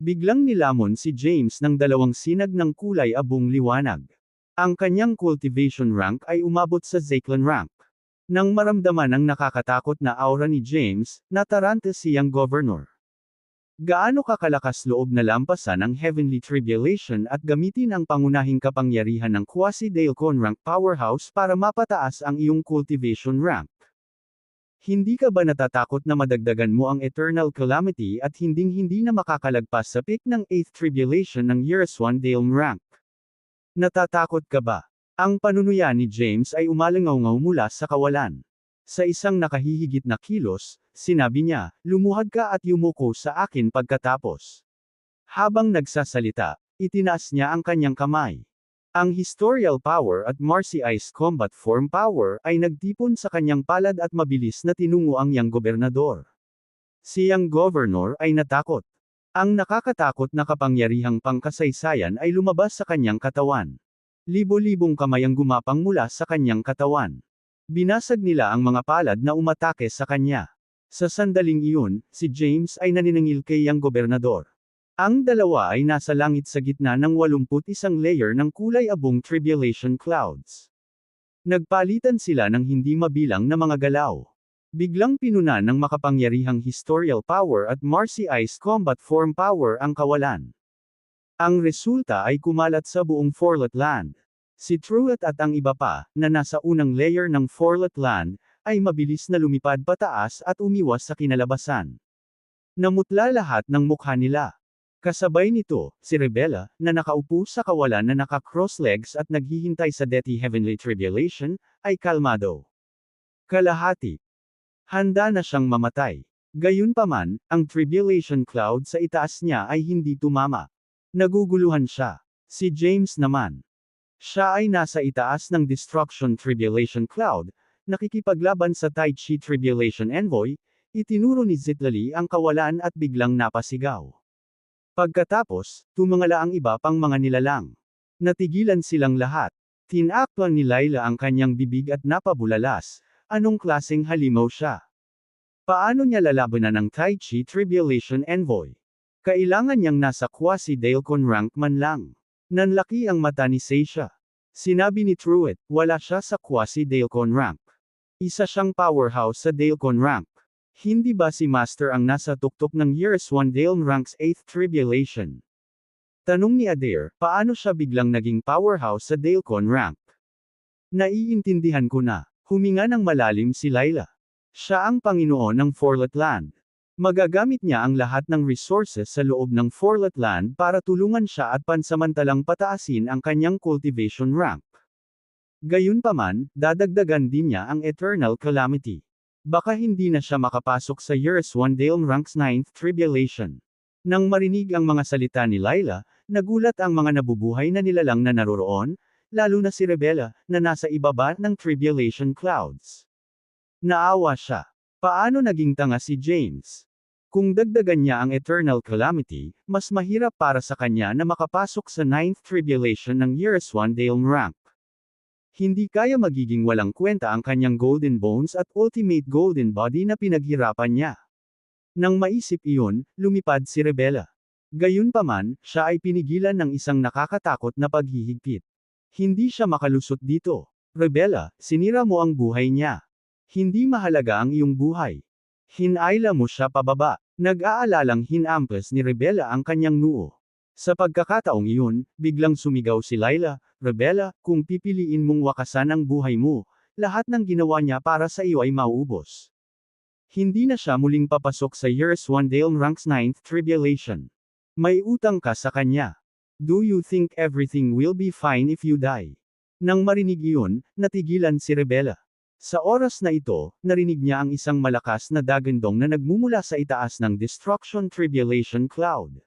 Biglang nilamon si James ng dalawang sinag ng kulay abong liwanag. Ang kanyang cultivation rank ay umabot sa Zeklan rank. Nang maramdaman ang nakakatakot na aura ni James, nataranta siyang governor. Gaano kakalakas loob na lampasan ang Heavenly Tribulation at gamitin ang pangunahing kapangyarihan ng Quasi-Dailcon rank powerhouse para mapataas ang iyong cultivation rank? Hindi ka ba natatakot na madagdagan mo ang Eternal Calamity at hinding-hindi na makakalagpas sa peak ng 8th Tribulation ng Yereswandale rank? Natatakot ka ba? Ang panunuya ni James ay umalangaw-ngaw mula sa kawalan. Sa isang nakahihigit na kilos, sinabi niya, lumuhad ka at yumuko sa akin pagkatapos. Habang nagsasalita, itinaas niya ang kanyang kamay. Ang Historial Power at Marcy Ice Combat Form Power ay nagtipon sa kanyang palad at mabilis na tinungo ang yang gobernador. Siyang governor ay natakot. Ang nakakatakot na kapangyarihang pangkasaysayan ay lumabas sa kanyang katawan. Libo-libong kamay ang gumapang mula sa kanyang katawan. Binasag nila ang mga palad na umatake sa kanya. Sa sandaling iyon, si James ay naniningil kay yang gobernador. Ang dalawa ay nasa langit sa gitna ng 81 layer ng kulay abong tribulation clouds. Nagpalitan sila ng hindi mabilang na mga galaw. Biglang pinunan ng makapangyarihang Historial Power at Marcy Ice Combat Form Power ang kawalan. Ang resulta ay kumalat sa buong Forlet Land. Si Truett at ang iba pa, na nasa unang layer ng Forlet Land, ay mabilis na lumipad pataas at umiwas sa kinalabasan. Namutla lahat ng mukha nila. Kasabay nito, si Rebella, na nakaupo sa kawalan na naka-cross legs at naghihintay sa Deathly Heavenly Tribulation, ay kalmado. Kalahati. Handa na siyang mamatay. Gayunpaman, ang tribulation cloud sa itaas niya ay hindi tumama. Naguguluhan siya. Si James naman. Siya ay nasa itaas ng Destruction Tribulation Cloud, nakikipaglaban sa Tai Chi Tribulation Envoy, itinuro ni Zitlali ang kawalan at biglang napasigaw. Pagkatapos, tumangala ang iba pang mga nilalang. Natigilan silang lahat. Tinakpan ni Layla ang kanyang bibig at napabulalas, anong klaseng halimaw siya? Paano niya lalabanan ang Tai Chi Tribulation Envoy? Kailangan niyang nasa Quasi-Dailcon rank man lang. Nanlaki ang mata ni Seisha. Sinabi ni Truett, wala siya sa Quasi-Dailcon rank. Isa siyang powerhouse sa Dailcon rank. Hindi ba si Master ang nasa tuktok ng Yereswandale ranks 8th Tribulation? Tanong ni Adair, paano siya biglang naging powerhouse sa Dailcon rank? Naiintindihan ko na. Huminga ng malalim si Layla. Siya ang Panginoon ng Forlet Land. Magagamit niya ang lahat ng resources sa loob ng Forlet Land para tulungan siya at pansamantalang pataasin ang kanyang cultivation rank. Gayunpaman, dadagdagan din niya ang Eternal Calamity. Baka hindi na siya makapasok sa Yereswandale ranks 9th Tribulation. Nang marinig ang mga salita ni Layla, nagulat ang mga nabubuhay na nilalang na naroroon, lalo na si Rebella, na nasa ibaba ng Tribulation Clouds. Naawa siya. Paano naging tanga si James? Kung dagdagan niya ang Eternal Calamity, mas mahirap para sa kanya na makapasok sa 9th Tribulation ng Yereswandale rank. Hindi kaya magiging walang kwenta ang kanyang Golden Bones at Ultimate Golden Body na pinaghirapan niya. Nang maisip iyon, lumipad si Rebella. Gayunpaman, siya ay pinigilan ng isang nakakatakot na paghihigpit. Hindi siya makalusot dito. Rebella, sinira mo ang buhay niya. Hindi mahalaga ang iyong buhay. Hinayla mo siya pababa. Nag-aalalang hinampas ni Rebella ang kanyang noo. Sa pagkakataong iyon, biglang sumigaw si Layla, Rebella, kung pipiliin mong wakasan ang buhay mo, lahat ng ginawa niya para sa iyo ay mauubos. Hindi na siya muling papasok sa Years One Dale Ranks 9th Tribulation. May utang ka sa kanya. Do you think everything will be fine if you die? Nang marinig iyon, natigilan si Rebella. Sa oras na ito, narinig niya ang isang malakas na dagandong na nagmumula sa itaas ng Destruction Tribulation Cloud.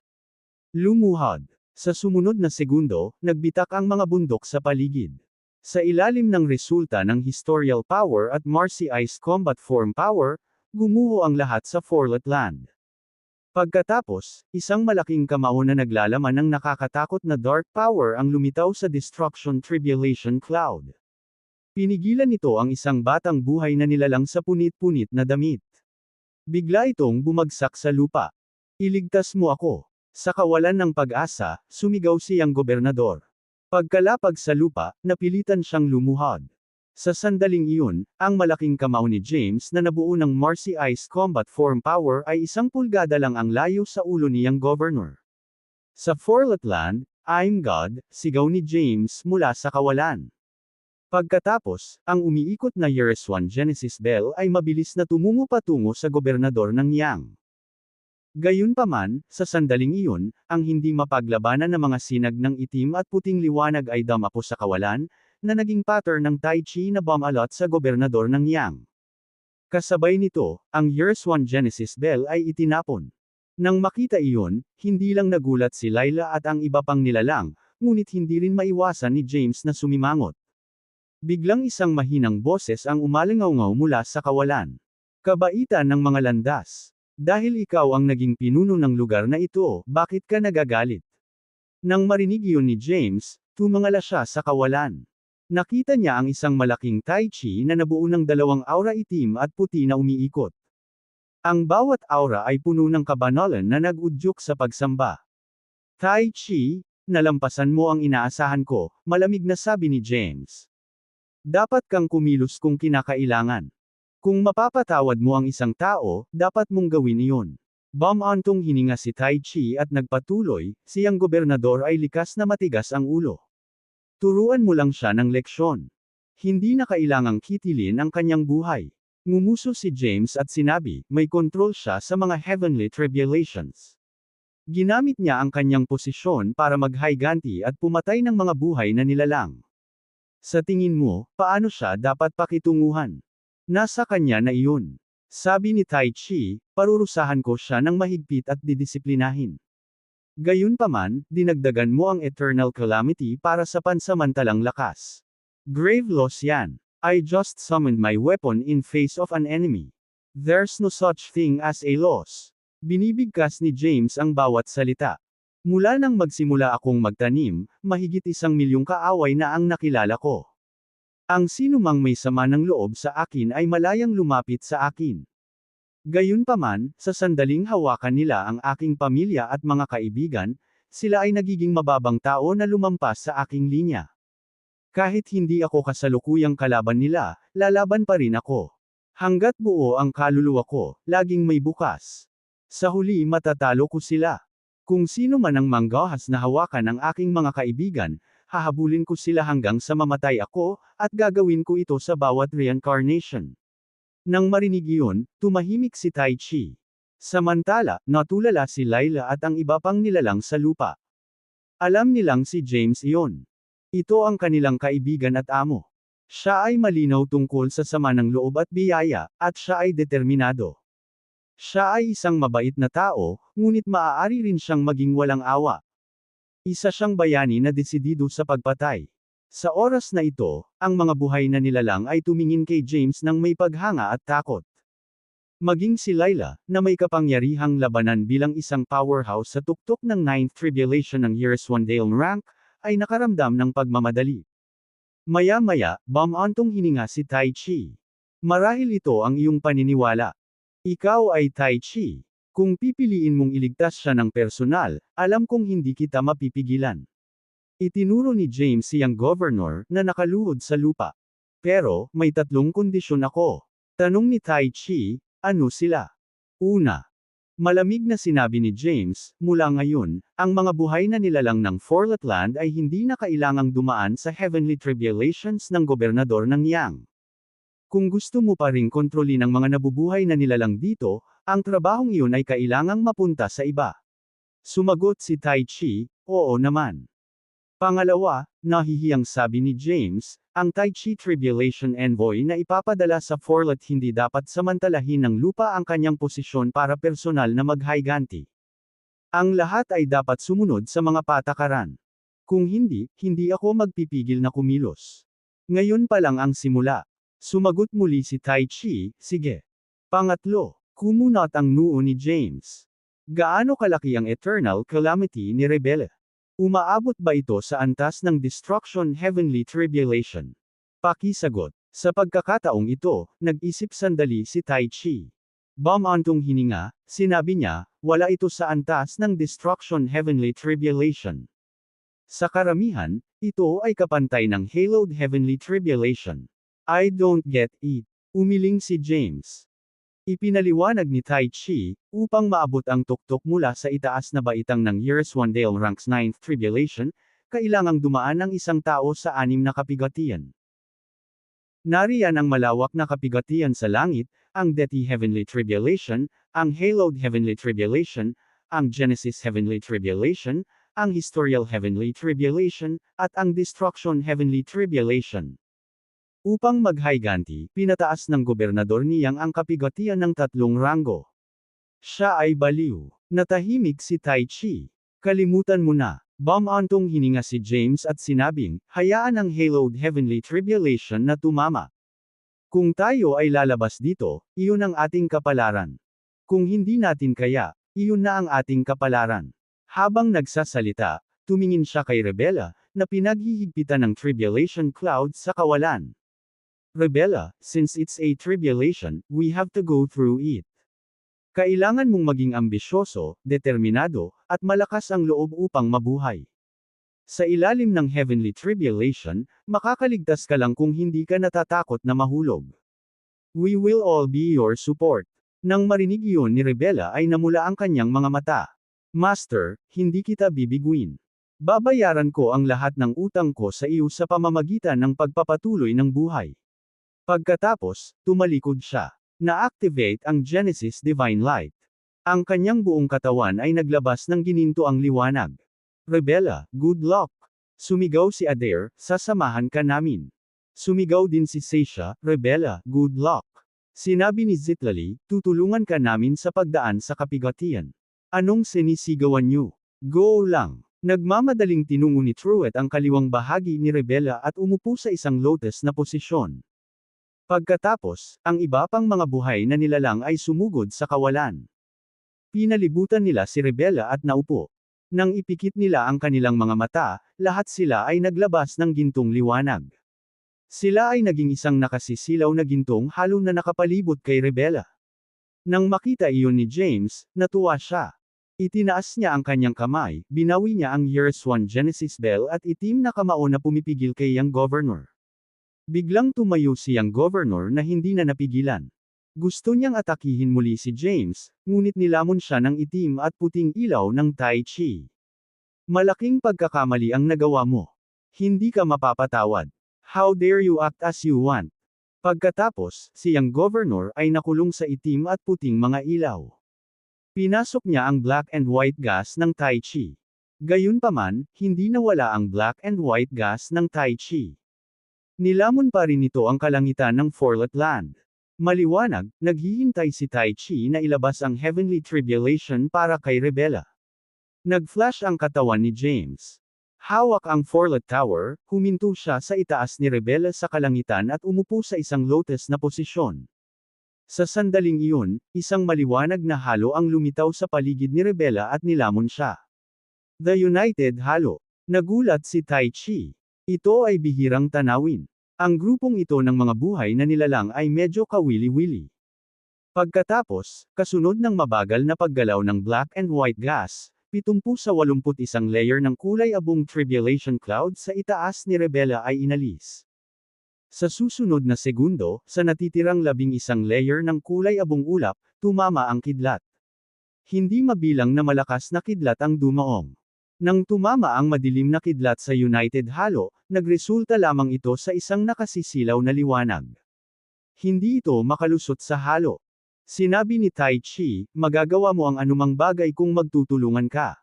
Lumuhod. Sa sumunod na segundo, nagbitak ang mga bundok sa paligid. Sa ilalim ng resulta ng Historial Power at Marcy Ice Combat Form Power, gumuho ang lahat sa Forlet Land. Pagkatapos, isang malaking kamao na naglalaman ng nakakatakot na dark power ang lumitaw sa Destruction Tribulation Cloud. Pinigilan nito ang isang batang buhay na nilalang sa punit-punit na damit. Bigla itong bumagsak sa lupa. Iligtas mo ako. Sa kawalan ng pag-asa, sumigaw siyang gobernador. Pagkalapag sa lupa, napilitan siyang lumuhod. Sa sandaling iyon, ang malaking kamao ni James na nabuo ng Marcy Ice Combat Form Power ay 1 pulgada lang ang layo sa ulo niyang governor. Sa Forlet Land, I'm God, sigaw ni James mula sa kawalan. Pagkatapos, ang umiikot na Years One Genesis Bell ay mabilis na tumungo patungo sa gobernador ng Yang. Gayunpaman, sa sandaling iyon, ang hindi mapaglabanan na mga sinag ng itim at puting liwanag ay damapo sa kawalan, na naging pattern ng Tai Chi na bomb-alot sa gobernador ng Yang. Kasabay nito, ang Years One Genesis Bell ay itinapon. Nang makita iyon, hindi lang nagulat si Layla at ang iba pang nilalang, ngunit hindi rin maiwasan ni James na sumimangot. Biglang isang mahinang boses ang umalingaw-ngaw mula sa kawalan. Kabaitan ng mga landas. Dahil ikaw ang naging pinuno ng lugar na ito, bakit ka nagagalit? Nang marinig iyon ni James, tumangala siya sa kawalan. Nakita niya ang isang malaking Tai Chi na nabuo ng 2 aura itim at puti na umiikot. Ang bawat aura ay puno ng kabanalan na nag-udyok sa pagsamba. Tai Chi, nalampasan mo ang inaasahan ko, malamig na sabi ni James. Dapat kang kumilos kung kinakailangan. Kung mapapatawad mo ang isang tao, dapat mong gawin iyon. Bumantong hininga si Tai Chi at nagpatuloy, siyang gobernador ay likas na matigas ang ulo. Turuan mo lang siya ng leksyon. Hindi na kailangang kitilin ang kanyang buhay. Ngumuso si James at sinabi, may kontrol siya sa mga heavenly tribulations. Ginamit niya ang kanyang posisyon para maghayganti at pumatay ng mga buhay na nilalang. Sa tingin mo, paano siya dapat pakitunguhan? Nasa kanya na iyon. Sabi ni Tai Chi, parurusahan ko siya ng mahigpit at didisiplinahin. Gayunpaman, dinagdagan mo ang eternal calamity para sa pansamantalang lakas. Grave loss yan. I just summoned my weapon in face of an enemy. There's no such thing as a loss. Binibigkas ni James ang bawat salita. Mula nang magsimula akong magtanim, mahigit 1 milyong kaaway na ang nakilala ko. Ang sinumang may sama ng loob sa akin ay malayang lumapit sa akin. Gayunpaman, sa sandaling hawakan nila ang aking pamilya at mga kaibigan, sila ay nagiging mababang tao na lumampas sa aking linya. Kahit hindi ako kasalukuyang kalaban nila, lalaban pa rin ako. Hanggat buo ang kaluluwa ko, laging may bukas. Sa huli matatalo ko sila. Kung sino man ang manggahas na hawakan ng aking mga kaibigan, hahabulin ko sila hanggang sa mamatay ako, at gagawin ko ito sa bawat reincarnation. Nang marinig iyon, tumahimik si Tai Chi. Samantala, natulala si Layla at ang iba pang nilalang sa lupa. Alam nilang si James iyon. Ito ang kanilang kaibigan at amo. Siya ay malinaw tungkol sa sama ng loob at biyaya, at siya ay determinado. Siya ay isang mabait na tao, ngunit maaari rin siyang maging walang awa. Isa siyang bayani na desidido sa pagpatay. Sa oras na ito, ang mga buhay na nilalang ay tumingin kay James ng may paghanga at takot. Maging si Layla, na may kapangyarihang labanan bilang isang powerhouse sa tuktok ng 9th Tribulation ng Years One Dale rank, ay nakaramdam ng pagmamadali. Maya-maya, bumantong hininga si Tai Chi. Marahil ito ang iyong paniniwala. Ikaw ay Tai Chi. Kung pipiliin mong iligtas siya ng personal, alam kong hindi kita mapipigilan. Itinuro ni James siyang governor na nakaluhod sa lupa. Pero, may tatlong kondisyon ako. Tanong ni Tai Chi, ano sila? Una. Malamig na sinabi ni James, mula ngayon, ang mga buhay na nilalang ng Forletland ay hindi na kailangang dumaan sa heavenly tribulations ng gobernador ng Yang. Kung gusto mo pa ring kontrolin ang mga nabubuhay na nilalang dito, ang trabahong iyon ay kailangang mapunta sa iba. Sumagot si Tai Chi, oo naman. Pangalawa, nahihiyang sabi ni James, ang Tai Chi Tribulation Envoy na ipapadala sa Forlet hindi dapat samantalahin ng lupa ang kanyang posisyon para personal na maghiganti. Ang lahat ay dapat sumunod sa mga patakaran. Kung hindi, hindi ako magpipigil na kumilos. Ngayon pa lang ang simula. Sumagot muli si Tai Chi, sige. Pangatlo, kumunat ang noo ni James. Gaano kalaki ang eternal calamity ni Rebella? Umaabot ba ito sa antas ng destruction heavenly tribulation? Pakisagot. Sa pagkakataong ito, nag-isip sandali si Tai Chi. Bumantong hininga, sinabi niya, wala ito sa antas ng destruction heavenly tribulation. Sa karamihan, ito ay kapantay ng haloed heavenly tribulation. I don't get it. Umiling si James. Ipinaliwanag ni Tai Chi, upang maabot ang tuktok mula sa itaas na baitang ng Years Wandale Ranks 9th Tribulation, kailangang dumaan ng isang tao sa 6 na kapigatian. Nariyan ang malawak na kapigatian sa langit, ang Deity Heavenly Tribulation, ang Haloed Heavenly Tribulation, ang Genesis Heavenly Tribulation, ang Historial Heavenly Tribulation, at ang Destruction Heavenly Tribulation. Upang maghiganti, pinataas ng gobernador niyang ang kapigatian ng 3 ranggo. Siya ay baliw. Natahimik si Tai Chi. Kalimutan mo na. Bumantong hininga si James at sinabing, hayaan ang haloed heavenly tribulation na tumama. Kung tayo ay lalabas dito, iyon ang ating kapalaran. Kung hindi natin kaya, iyon na ang ating kapalaran. Habang nagsasalita, tumingin siya kay Rebella, na pinaghihigpitan ng tribulation cloud sa kawalan. Rebella, since it's a tribulation, we have to go through it. Kailangan mong maging ambisyoso, determinado, at malakas ang loob upang mabuhay. Sa ilalim ng heavenly tribulation, makakaligtas ka lang kung hindi ka natatakot na mahulog. We will all be your support. Nang marinig iyon ni Rebella ay namula ang kanyang mga mata. Master, hindi kita bibiguin. Babayaran ko ang lahat ng utang ko sa iyo sa pamamagitan ng pagpapatuloy ng buhay. Pagkatapos, tumalikod siya. Na-activate ang Genesis Divine Light. Ang kanyang buong katawan ay naglabas ng gininto ang liwanag. Rebella, good luck. Sumigaw si Adair, sasamahan ka namin. Sumigaw din si Seisha, Rebella, good luck. Sinabi ni Zitlali, tutulungan ka namin sa pagdaan sa kapigatian. Anong sinisigawan niyo? Go lang. Nagmamadaling tinungo ni Truett ang kaliwang bahagi ni Rebella at umupo sa isang lotus na posisyon. Pagkatapos, ang iba pang mga buhay na nilalang ay sumugod sa kawalan. Pinalibutan nila si Rebella at naupo. Nang ipikit nila ang kanilang mga mata, lahat sila ay naglabas ng gintong liwanag. Sila ay naging isang nakasisilaw na gintong halo na nakapalibot kay Rebella. Nang makita iyon ni James, natuwa siya. Itinaas niya ang kanyang kamay, binawi niya ang Years 1 Genesis Bell at itim na kamao na pumipigil kay Yang Governor. Biglang tumayo siyang governor na hindi na napigilan. Gusto niyang atakihin muli si James, ngunit nilamon siya ng itim at puting ilaw ng Tai Chi. Malaking pagkakamali ang nagawa mo. Hindi ka mapapatawad. How dare you act as you want? Pagkatapos, siyang governor ay nakulong sa itim at puting mga ilaw. Pinasok niya ang black and white gas ng Tai Chi. Gayunpaman, hindi nawala ang black and white gas ng Tai Chi. Nilamon pa rin nito ang kalangitan ng Forlet Land. Maliwanag, naghihintay si Tai Chi na ilabas ang heavenly tribulation para kay Rebella. Nag-flash ang katawan ni James. Hawak ang Forlet Tower, huminto siya sa itaas ni Rebella sa kalangitan at umupo sa isang lotus na posisyon. Sa sandaling iyon, isang maliwanag na halo ang lumitaw sa paligid ni Rebella at nilamon siya. The United Halo. Nagulat si Tai Chi. Ito ay bihirang tanawin. Ang grupong ito ng mga buhay na nilalang ay medyo kawili-wili. Pagkatapos, kasunod ng mabagal na paggalaw ng black and white gas, 70 sa 81 layer ng kulay abong tribulation cloud sa itaas ni Rebella ay inalis. Sa susunod na segundo, sa natitirang 11 layer ng kulay abong ulap, tumama ang kidlat. Hindi mabilang na malakas na kidlat ang dumaong. Nang tumama ang madilim na kidlat sa United Halo, nagresulta lamang ito sa isang nakasisilaw na liwanag. Hindi ito makalusot sa halo. Sinabi ni Tai Chi, magagawa mo ang anumang bagay kung magtutulungan ka.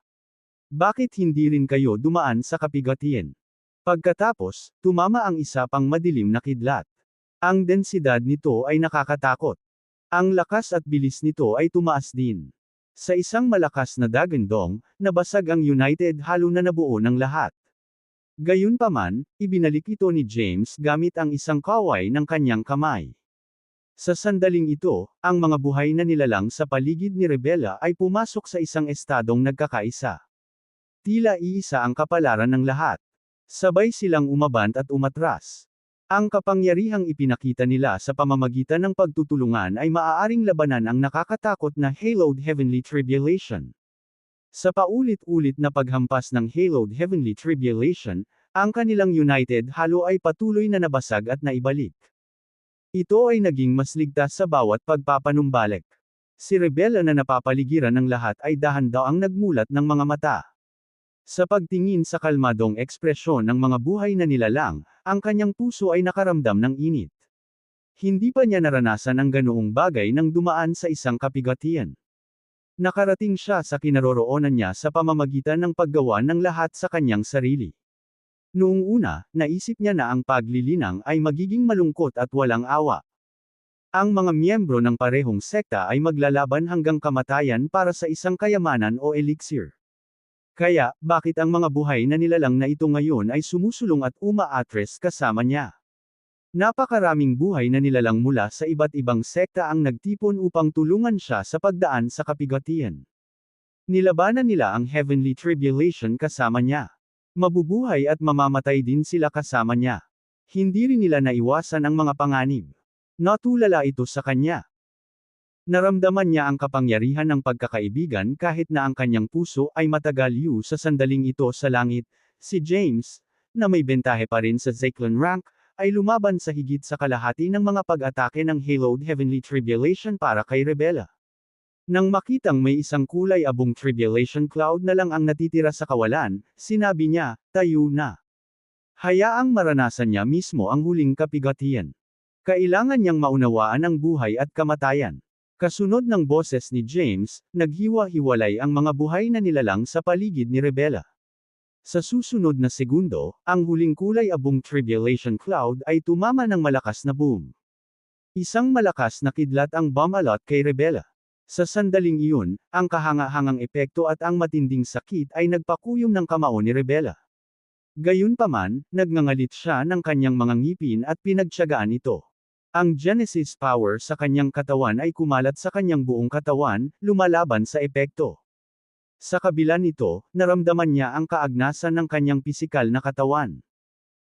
Bakit hindi rin kayo dumaan sa kapigatian? Pagkatapos, tumama ang isa pang madilim na kidlat. Ang densidad nito ay nakakatakot. Ang lakas at bilis nito ay tumaas din. Sa isang malakas na dagandong, nabasag ang United Halo na nabuo ng lahat. Gayunpaman, ibinalik ito ni James gamit ang isang kaway ng kanyang kamay. Sa sandaling ito, ang mga buhay na nilalang sa paligid ni Rebella ay pumasok sa isang estadong nagkakaisa. Tila iisa ang kapalaran ng lahat. Sabay silang umabant at umatras. Ang kapangyarihang ipinakita nila sa pamamagitan ng pagtutulungan ay maaaring labanan ang nakakatakot na Haloed Heavenly Tribulation. Sa paulit-ulit na paghampas ng Haloed Heavenly Tribulation, ang kanilang United Halo ay patuloy na nabasag at naibalik. Ito ay naging mas ligtas sa bawat pagpapanumbalik. Si Rebella na napapaligiran ng lahat ay dahan-daang nagmulat ng mga mata. Sa pagtingin sa kalmadong ekspresyon ng mga buhay na nilalang, ang kanyang puso ay nakaramdam ng init. Hindi pa niya naranasan ang ganoong bagay nang dumaan sa isang kapigatian. Nakarating siya sa kinaroroonan niya sa pamamagitan ng paggawa ng lahat sa kanyang sarili. Noong una, naisip niya na ang paglilinang ay magiging malungkot at walang awa. Ang mga miyembro ng parehong sekta ay maglalaban hanggang kamatayan para sa isang kayamanan o elixir. Kaya, bakit ang mga buhay na nilalang na ito ngayon ay sumusulong at umaatres kasama niya? Napakaraming buhay na nilalang mula sa iba't ibang sekta ang nagtipon upang tulungan siya sa pagdaan sa kapigatian. Nilabanan nila ang Heavenly Tribulation kasama niya. Mabubuhay at mamamatay din sila kasama niya. Hindi rin nila naiwasan ang mga panganib. Natulala ito sa kanya. Naramdaman niya ang kapangyarihan ng pagkakaibigan kahit na ang kanyang puso ay matagalyo sa sandaling ito sa langit. Si James, na may bentahe pa rin sa Zyklon rank, ay lumaban sa higit sa kalahati ng mga pag-atake ng Haloed Heavenly Tribulation para kay Rebella. Nang makitang may isang kulay abong tribulation cloud na lang ang natitira sa kawalan, sinabi niya, tayo na. Hayaang maranasan niya mismo ang huling kapigatian. Kailangan niyang maunawaan ang buhay at kamatayan. Kasunod ng boses ni James, naghiwa-hiwalay ang mga buhay na nilalang sa paligid ni Rebella. Sa susunod na segundo, ang huling kulay abong tribulation cloud ay tumama ng malakas na boom. Isang malakas na kidlat ang bumalot kay Rebella. Sa sandaling iyon, ang kahanga-hangang epekto at ang matinding sakit ay nagpakuyom ng kamao ni Rebella. Gayunpaman, nagngangalit siya ng kanyang mga ngipin at pinagtiyagaan ito. Ang Genesis power sa kanyang katawan ay kumalat sa kanyang buong katawan, lumalaban sa epekto. Sa kabila nito, naramdaman niya ang kaagnasan ng kanyang pisikal na katawan.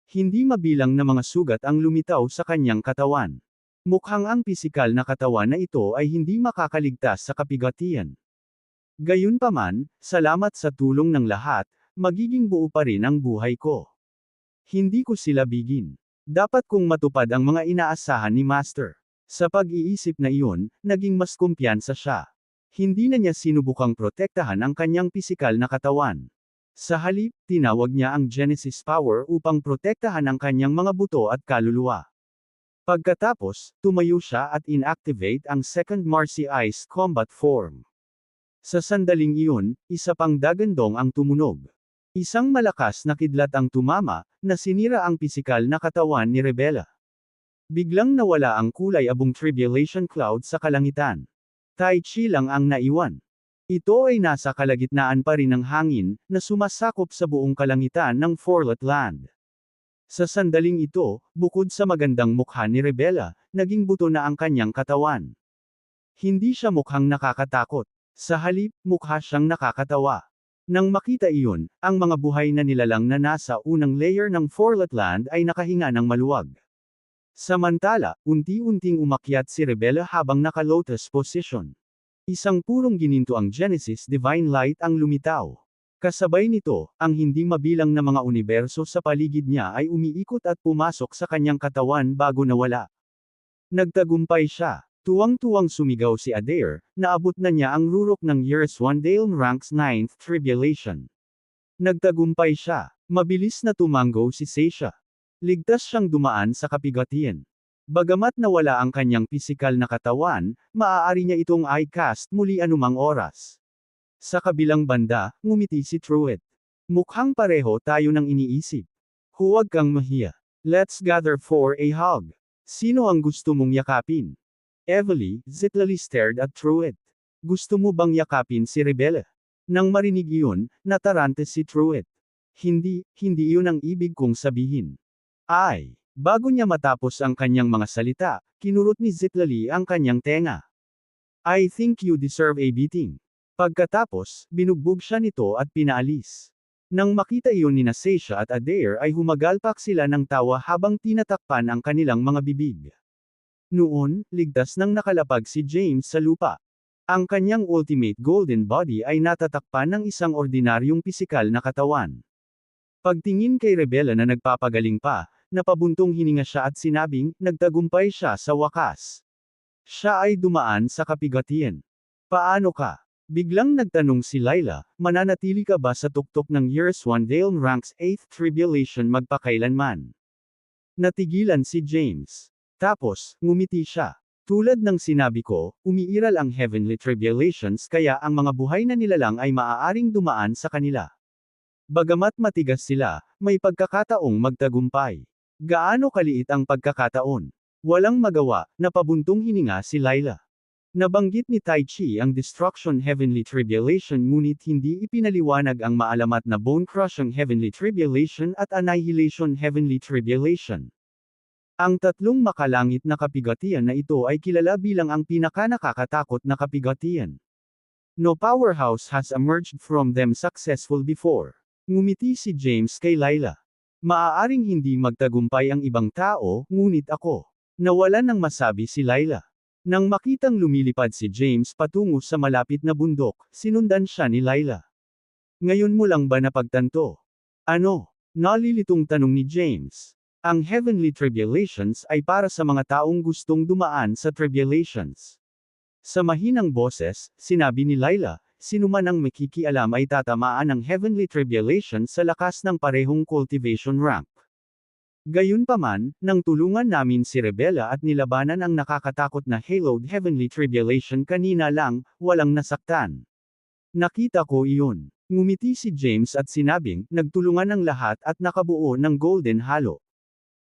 Hindi mabilang na mga sugat ang lumitaw sa kanyang katawan. Mukhang ang pisikal na katawan na ito ay hindi makakaligtas sa kapigatian. Gayunpaman, salamat sa tulong ng lahat, magiging buo pa rin ang buhay ko. Hindi ko sila bigin. Dapat kong matupad ang mga inaasahan ni Master. Sa pag-iisip na iyon, naging mas kumpiyansa siya. Hindi na niya sinubukang protektahan ang kanyang pisikal na katawan. Sa halip, tinawag niya ang Genesis power upang protektahan ang kanyang mga buto at kaluluwa. Pagkatapos, tumayo siya at inactivate ang Second Marcy Ice Combat Form. Sa sandaling iyon, isa pang dagandong ang tumunog. Isang malakas na kidlat ang tumama, na sinira ang pisikal na katawan ni Rebella. Biglang nawala ang kulay abong tribulation cloud sa kalangitan. Tai Chi lang ang naiwan. Ito ay nasa kalagitnaan pa rin ng hangin, na sumasakop sa buong kalangitan ng Forlet Land. Sa sandaling ito, bukod sa magandang mukha ni Rebella, naging buto na ang kanyang katawan. Hindi siya mukhang nakakatakot. Sa halip, mukha siyang nakakatawa. Nang makita iyon, ang mga buhay na nilalang na nasa unang layer ng Forlet Land ay nakahinga ng maluwag. Samantala, unti-unting umakyat si Rebella habang naka-lotus position. Isang purong gininto ang Genesis Divine Light ang lumitaw. Kasabay nito, ang hindi mabilang na mga universo sa paligid niya ay umiikot at pumasok sa kanyang katawan bago nawala. Nagtagumpay siya. Tuwang-tuwang sumigaw si Adair, naabot na niya ang rurok ng Years 1 Dale Ranks 9th Tribulation. Nagtagumpay siya. Mabilis na tumango si Seisha. Ligtas siyang dumaan sa kapigatian. Bagamat nawala ang kanyang pisikal na katawan, maaari niya itong i-cast muli anumang oras. Sa kabilang banda, ngumiti si Truett. Mukhang pareho tayo ng iniisip. Huwag kang mahiya. Let's gather for a hug. Sino ang gusto mong yakapin? Evely, Zitlali stared at Truett. Gusto mo bang yakapin si Rebella? Nang marinig iyon, natarante si Truett. Hindi iyon ang ibig kong sabihin. Bago niya matapos ang kanyang mga salita, kinurot ni Zitlali ang kanyang tenga. I think you deserve a beating. Pagkatapos, binugbog siya nito at pinaalis. Nang makita iyon ni Seisha at Adair ay humagalpak sila ng tawa habang tinatakpan ang kanilang mga bibig. Noon, ligtas nang nakalapag si James sa lupa. Ang kanyang ultimate golden body ay natatakpan ng isang ordinaryong pisikal na katawan. Pagtingin kay Rebella na nagpapagaling pa, napabuntong hininga siya at sinabing, nagtagumpay siya sa wakas. Siya ay dumaan sa kapigatian. Paano ka? Biglang nagtanong si Layla, mananatili ka ba sa tuktok ng Years 1 Dale Ranks 8th Tribulation magpakailanman? Natigilan si James. Tapos, ngumiti siya. Tulad ng sinabi ko, umiiral ang heavenly tribulations kaya ang mga buhay na nilalang ay maaaring dumaan sa kanila. Bagamat matigas sila, may pagkakataong magtagumpay. Gaano kaliit ang pagkakataon? Walang magawa, napabuntong hininga si Layla. Nabanggit ni Tai Chi ang Destruction Heavenly Tribulation ngunit hindi ipinaliwanag ang maalamat na Bone-Crushing Heavenly Tribulation at Annihilation Heavenly Tribulation. Ang tatlong makalangit na kapigatian na ito ay kilala bilang ang pinakanakakatakot na kapigatian. No powerhouse has emerged from them successful before. Ngumiti si James kay Layla. Maaaring hindi magtagumpay ang ibang tao, ngunit ako. Nawalan ng masabi si Layla. Nang makitang lumilipad si James patungo sa malapit na bundok, sinundan siya ni Layla. Ngayon mo lang ba napagtanto? Ano? Nalilitong tanong ni James. Ang heavenly tribulations ay para sa mga taong gustong dumaan sa tribulations. Sa mahinang boses, sinabi ni Layla, sinuman ang makikialam ay tatamaan ng heavenly tribulation sa lakas ng parehong cultivation rank. Gayunpaman, nang tulungan namin si Rebella at nilabanan ang nakakatakot na haloed heavenly tribulation kanina lang, walang nasaktan. Nakita ko iyon. Ngumiti si James at sinabing, nagtulungan ng lahat at nakabuo ng golden halo.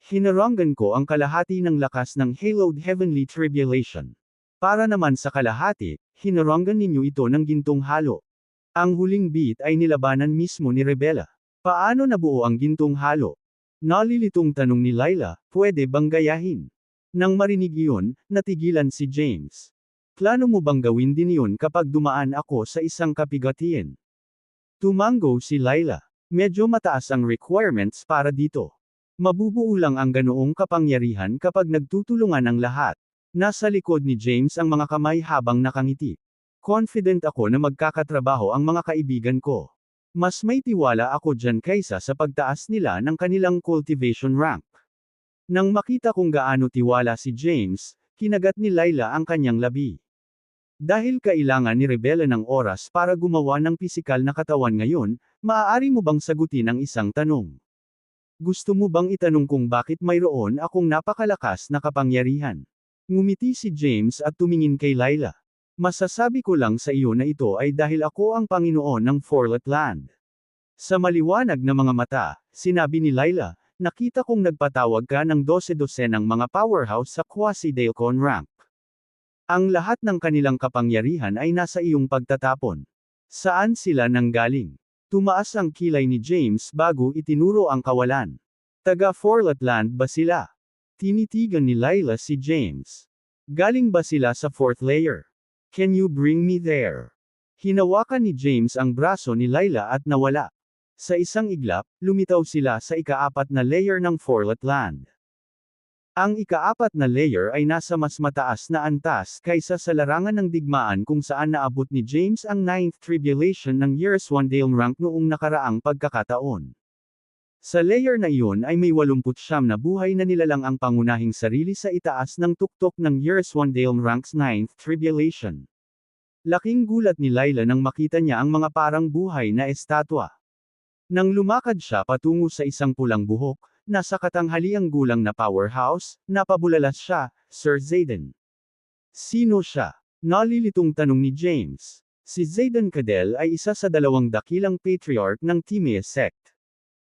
Hinarangan ko ang kalahati ng lakas ng haloed heavenly tribulation. Para naman sa kalahati, hinarangan ninyo ito ng gintong halo. Ang huling beat ay nilabanan mismo ni Rebella. Paano nabuo ang gintong halo? Nalilitong tanong ni Layla, pwede bang gayahin? Nang marinig iyon, natigilan si James. Plano mo bang gawin din iyon kapag dumaan ako sa isang kapigatian? Tumango si Layla. Medyo mataas ang requirements para dito. Mabubuo lang ang ganoong kapangyarihan kapag nagtutulungan ang lahat. Nasa likod ni James ang mga kamay habang nakangiti. Confident ako na magkakatrabaho ang mga kaibigan ko. Mas may tiwala ako dyan kaysa sa pagtaas nila ng kanilang cultivation rank. Nang makita kung gaano tiwala si James, kinagat ni Layla ang kanyang labi. Dahil kailangan ni Rebella ng oras para gumawa ng pisikal na katawan ngayon, maaari mo bang sagutin ang isang tanong? Gusto mo bang itanong kung bakit mayroon akong napakalakas na kapangyarihan? Ngumiti si James at tumingin kay Layla. Masasabi ko lang sa iyo na ito ay dahil ako ang Panginoon ng Forlet Land. Sa maliwanag na mga mata, sinabi ni Layla, nakita kong nagpatawag ka ng 12 ng mga powerhouse sa Quasi-Dailcon rank. Ang lahat ng kanilang kapangyarihan ay nasa iyong pagtatapon. Saan sila nanggaling? Tumaas ang kilay ni James bago itinuro ang kawalan. Taga Forlet Land ba sila? Tinitigan ni Layla si James. Galing ba sila sa 4th layer? Can you bring me there? Hinawakan ni James ang braso ni Layla at nawala. Sa isang iglap, lumitaw sila sa ika-4 na layer ng Forlet Land. Ang ika-4 na layer ay nasa mas mataas na antas kaysa sa larangan ng digmaan kung saan naabot ni James ang 9th tribulation ng Years 1 Dale rank noong nakaraang pagkakataon. Sa layer na iyon ay may 89 na buhay na nilalang ang pangunahing sarili sa itaas ng tuktok ng Years 1 Dale rank's 9th tribulation. Laking gulat ni Layla nang makita niya ang mga parang buhay na estatwa. Nang lumakad siya patungo sa isang pulang buhok, nasa katanghaliang gulang na powerhouse, napabulalas siya, Sir Zayden. Sino siya? Nalilitong tanong ni James. Si Zayden Cadell ay isa sa 2 dakilang patriarch ng Timaeus sect.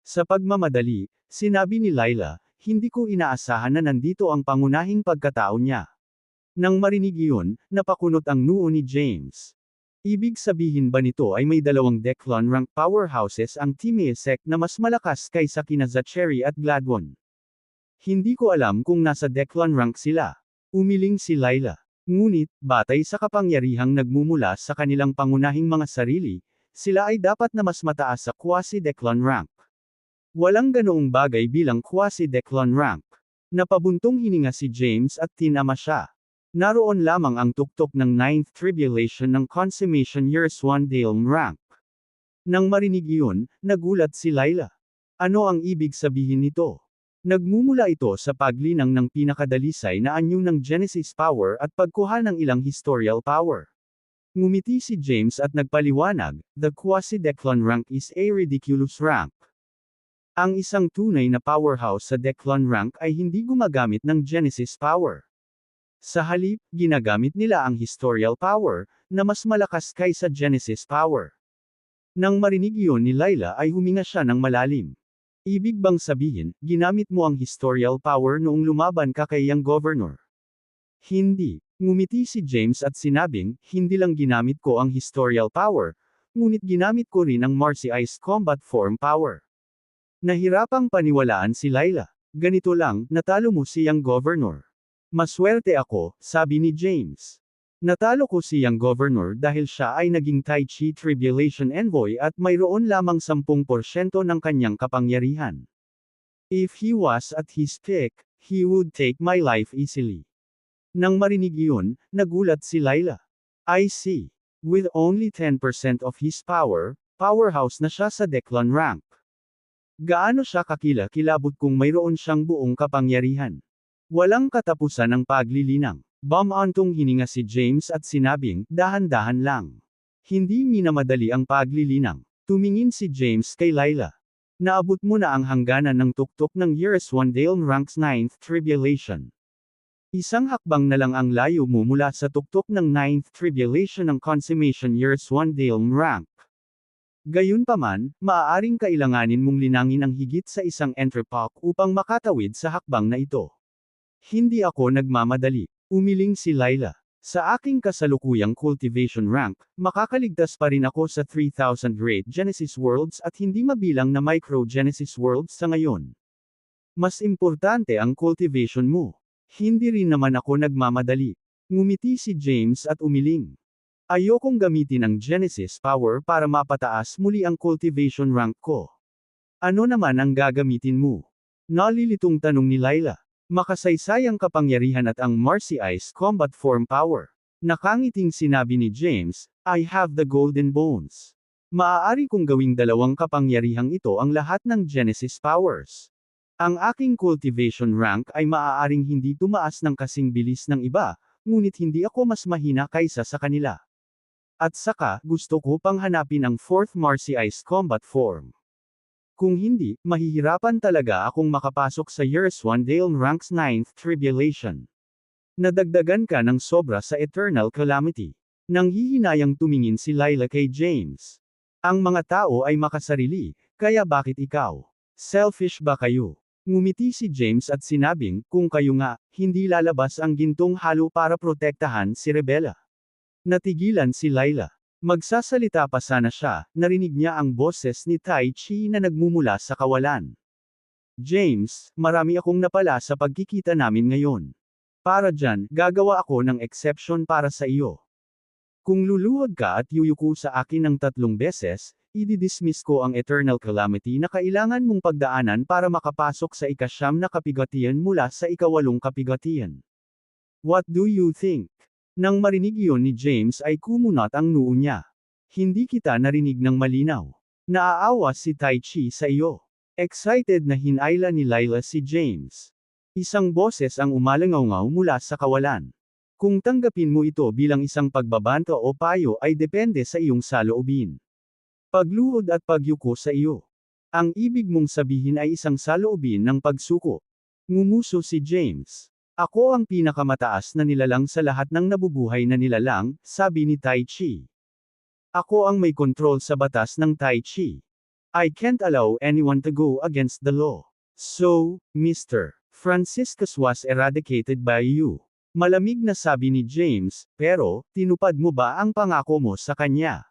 Sa pagmamadali, sinabi ni Layla, hindi ko inaasahan na nandito ang pangunahing pagkatao niya. Nang marinig iyon, napakunot ang noo ni James. Ibig sabihin ba nito ay may 2 Declan rank powerhouses ang Timaeus sect na mas malakas kaysa kina Zacherry at Gladwon? Hindi ko alam kung nasa Declan rank sila. Umiling si Layla. Ngunit, batay sa kapangyarihang nagmumula sa kanilang pangunahing mga sarili, sila ay dapat na mas mataas sa quasi-Declan rank. Walang ganoong bagay bilang quasi-Declan rank. Napabuntong hininga si James at tinama siya. Naroon lamang ang tuktok ng 9th tribulation ng Consummation Years 1 Dale rank. Nang marinig iyon, nagulat si Layla. Ano ang ibig sabihin nito? Nagmumula ito sa paglinang ng pinakadalisay na anyo ng Genesis power at pagkuha ng ilang historical power. Ngumiti si James at nagpaliwanag, the quasi-Declan rank is a ridiculous rank. Ang isang tunay na powerhouse sa Declan rank ay hindi gumagamit ng Genesis power. Sa halip, ginagamit nila ang historical power, na mas malakas kaysa Genesis power. Nang marinig iyon ni Layla ay huminga siya ng malalim. Ibig bang sabihin, ginamit mo ang historical power noong lumaban ka kay Young Governor? Hindi. Ngumiti si James at sinabing, hindi lang ginamit ko ang historical power, ngunit ginamit ko rin ang Marcy Ice combat form power. Nahirapang paniwalaan si Layla. Ganito lang, natalo mo si Young Governor. Maswerte ako, sabi ni James. Natalo ko si Young Governor dahil siya ay naging Tai Chi Tribulation Envoy at mayroon lamang 10% ng kanyang kapangyarihan. If he was at his peak, he would take my life easily. Nang marinig iyon, nagulat si Layla. I see. With only 10% of his power, powerhouse na siya sa Declan rank. Gaano siya kakilakilabot kung mayroon siyang buong kapangyarihan? Walang katapusan ang paglilinang. Bumantong hininga si James at sinabing, dahan-dahan lang. Hindi minamadali ang paglilinang. Tumingin si James kay Layla. Naabot mo na ang hangganan ng tuktok ng Years 1 Dale rank's 9th tribulation. Isang hakbang na lang ang layo mo mula sa tuktok ng 9th tribulation ng Consummation Years 1 Dale rank. Gayunpaman, maaaring kailanganin mong linangin ang higit sa isang entrepok upang makatawid sa hakbang na ito. Hindi ako nagmamadali. Umiling si Layla. Sa aking kasalukuyang cultivation rank, makakaligtas pa rin ako sa 3,000 Great Genesis Worlds at hindi mabilang na Micro Genesis Worlds sa ngayon. Mas importante ang cultivation mo. Hindi rin naman ako nagmamadali. Ngumiti si James at umiling. Ayokong gamitin ang Genesis power para mapataas muli ang cultivation rank ko. Ano naman ang gagamitin mo? Nalilitong tanong ni Layla. Makasaysayang kapangyarihan at ang Marcy Ice combat form power. Nakangiting sinabi ni James, I have the golden bones. Maaari kong gawing 2 kapangyarihang ito ang lahat ng Genesis powers. Ang aking cultivation rank ay maaaring hindi tumaas ng kasing bilis ng iba, ngunit hindi ako mas mahina kaysa sa kanila. At saka, gusto ko pang hanapin ang 4th Marcy Ice combat form. Kung hindi, mahihirapan talaga akong makapasok sa Years 1 Dale rank's 9th tribulation. Nadagdagan ka ng sobra sa eternal calamity. Nang hihinayang tumingin si Layla kay James. Ang mga tao ay makasarili, kaya bakit ikaw? Selfish ba kayo? Ngumiti si James at sinabing, kung kayo nga, hindi lalabas ang gintong halo para protektahan si Rebella. Natigilan si Layla. Magsasalita pa sana siya, narinig niya ang boses ni Tai Chi na nagmumula sa kawalan. James, marami akong napala sa pagkikita namin ngayon. Para dyan, gagawa ako ng exception para sa iyo. Kung luluhod ka at yuyuko sa akin ng 3 beses, ididismiss ko ang eternal calamity na kailangan mong pagdaanan para makapasok sa ika-9 na kapigatian mula sa ika-8 kapigatian. What do you think? Nang marinig iyon ni James ay kumunat ang noo niya. Hindi kita narinig ng malinaw. Naaawa si Tai Chi sa iyo. Excited na hinayla ni Laila si James. Isang boses ang umalangaw-ngaw mula sa kawalan. Kung tanggapin mo ito bilang isang pagbabanta o payo ay depende sa iyong saloobin. Pagluhod at pagyuko sa iyo. Ang ibig mong sabihin ay isang saloobin ng pagsuko. Ngumuso si James. Ako ang pinakamataas na nilalang sa lahat ng nabubuhay na nilalang, sabi ni Tai Chi. Ako ang may kontrol sa batas ng Tai Chi. I can't allow anyone to go against the law. So, Mr. Franciscus was eradicated by you. Malamig na sabi ni James, pero, tinupad mo ba ang pangako mo sa kanya?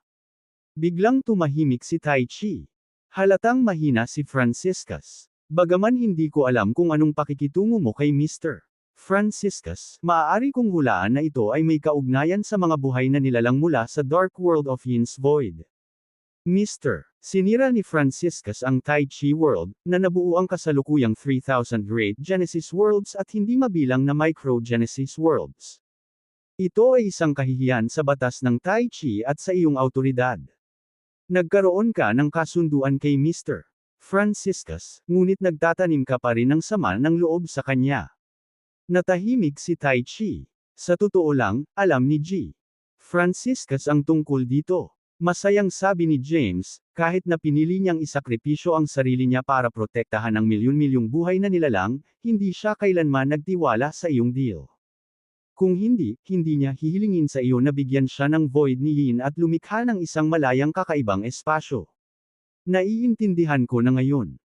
Biglang tumahimik si Tai Chi. Halatang mahina si Franciscus. Bagaman hindi ko alam kung anong pakikitungo mo kay Mr. Franciscus, maaari kong hulaan na ito ay may kaugnayan sa mga buhay na nilalang mula sa Dark World of Yin's Void. Mr. Sinira ni Franciscus ang Tai Chi World, na nabuo ang kasalukuyang 3,000 Great Genesis Worlds at hindi mabilang na Micro Genesis Worlds. Ito ay isang kahihiyan sa batas ng Tai Chi at sa iyong autoridad. Nagkaroon ka ng kasunduan kay Mr. Franciscus, ngunit nagtatanim ka pa rin ng sama ng loob sa kanya. Natahimik si Tai Chi. Sa totoo lang, alam ni G. Franciscus ang tungkol dito. Masayang sabi ni James, kahit na pinili niyang isakripisyo ang sarili niya para protektahan ang milyon-milyong buhay na nilalang, hindi siya kailanman nagtiwala sa iyong deal. Kung hindi niya hihilingin sa iyo na bigyan siya ng void ni Yin at lumikha ng isang malayang kakaibang espasyo. Naiintindihan ko na ngayon.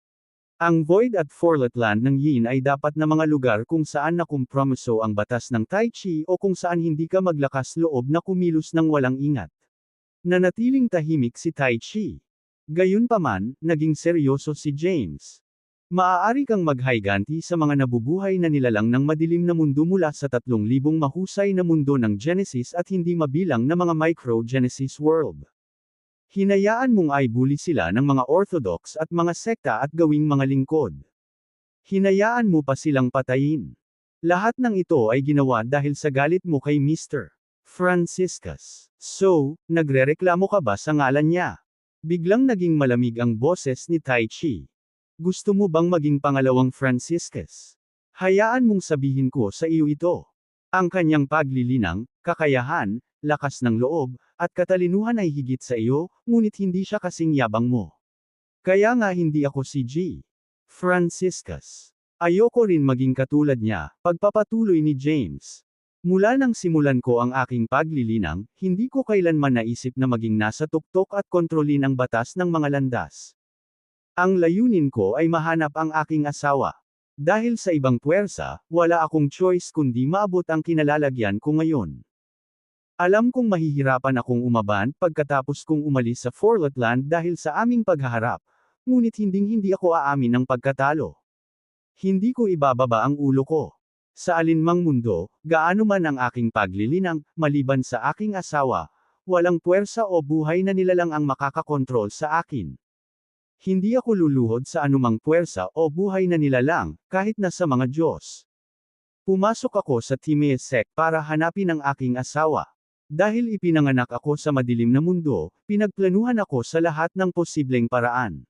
Ang void at fourlet land ng Yin ay dapat na mga lugar kung saan nakumpromiso ang batas ng Tai Chi o kung saan hindi ka maglakas loob na kumilos ng walang ingat. Nanatiling tahimik si Tai Chi. Gayunpaman, naging seryoso si James. Maaari kang maghayganti sa mga nabubuhay na nilalang ng madilim na mundo mula sa 3,000 mahusay na mundo ng Genesis at hindi mabilang na mga micro-Genesis world. Hinayaan mong i-bully sila ng mga orthodox at mga sekta at gawing mga lingkod. Hinayaan mo pa silang patayin. Lahat ng ito ay ginawa dahil sa galit mo kay Mr. Franciscus. So, nagrereklamo ka ba sa ngalan niya? Biglang naging malamig ang boses ni Tai Chi. Gusto mo bang maging pangalawang Franciscus? Hayaan mong sabihin ko sa iyo ito. Ang kanyang paglilinang, kakayahan, lakas ng loob, at katalinuhan ay higit sa iyo, ngunit hindi siya kasing yabang mo. Kaya nga hindi ako si G. Franciscus. Ayoko rin maging katulad niya, pagpapatuloy ni James. Mula nang simulan ko ang aking paglilinang, hindi ko kailanman naisip na maging nasa tuktok at kontrolin ang batas ng mga landas. Ang layunin ko ay mahanap ang aking asawa. Dahil sa ibang puwersa, wala akong choice kundi maabot ang kinalalagyan ko ngayon. Alam kong mahihirapan akong umaban pagkatapos kong umalis sa Fourlet Land dahil sa aming paghaharap, ngunit hindi ako aamin ng pagkatalo. Hindi ko ibababa ang ulo ko. Sa alinmang mundo, gaano man ang aking paglilinang, maliban sa aking asawa, walang puwersa o buhay na nilalang ang makakakontrol sa akin. Hindi ako luluhod sa anumang puwersa o buhay na nilalang, kahit na sa mga Diyos. Pumasok ako sa Timesek para hanapin ang aking asawa. Dahil ipinanganak ako sa madilim na mundo, pinagplanuhan ako sa lahat ng posibleng paraan.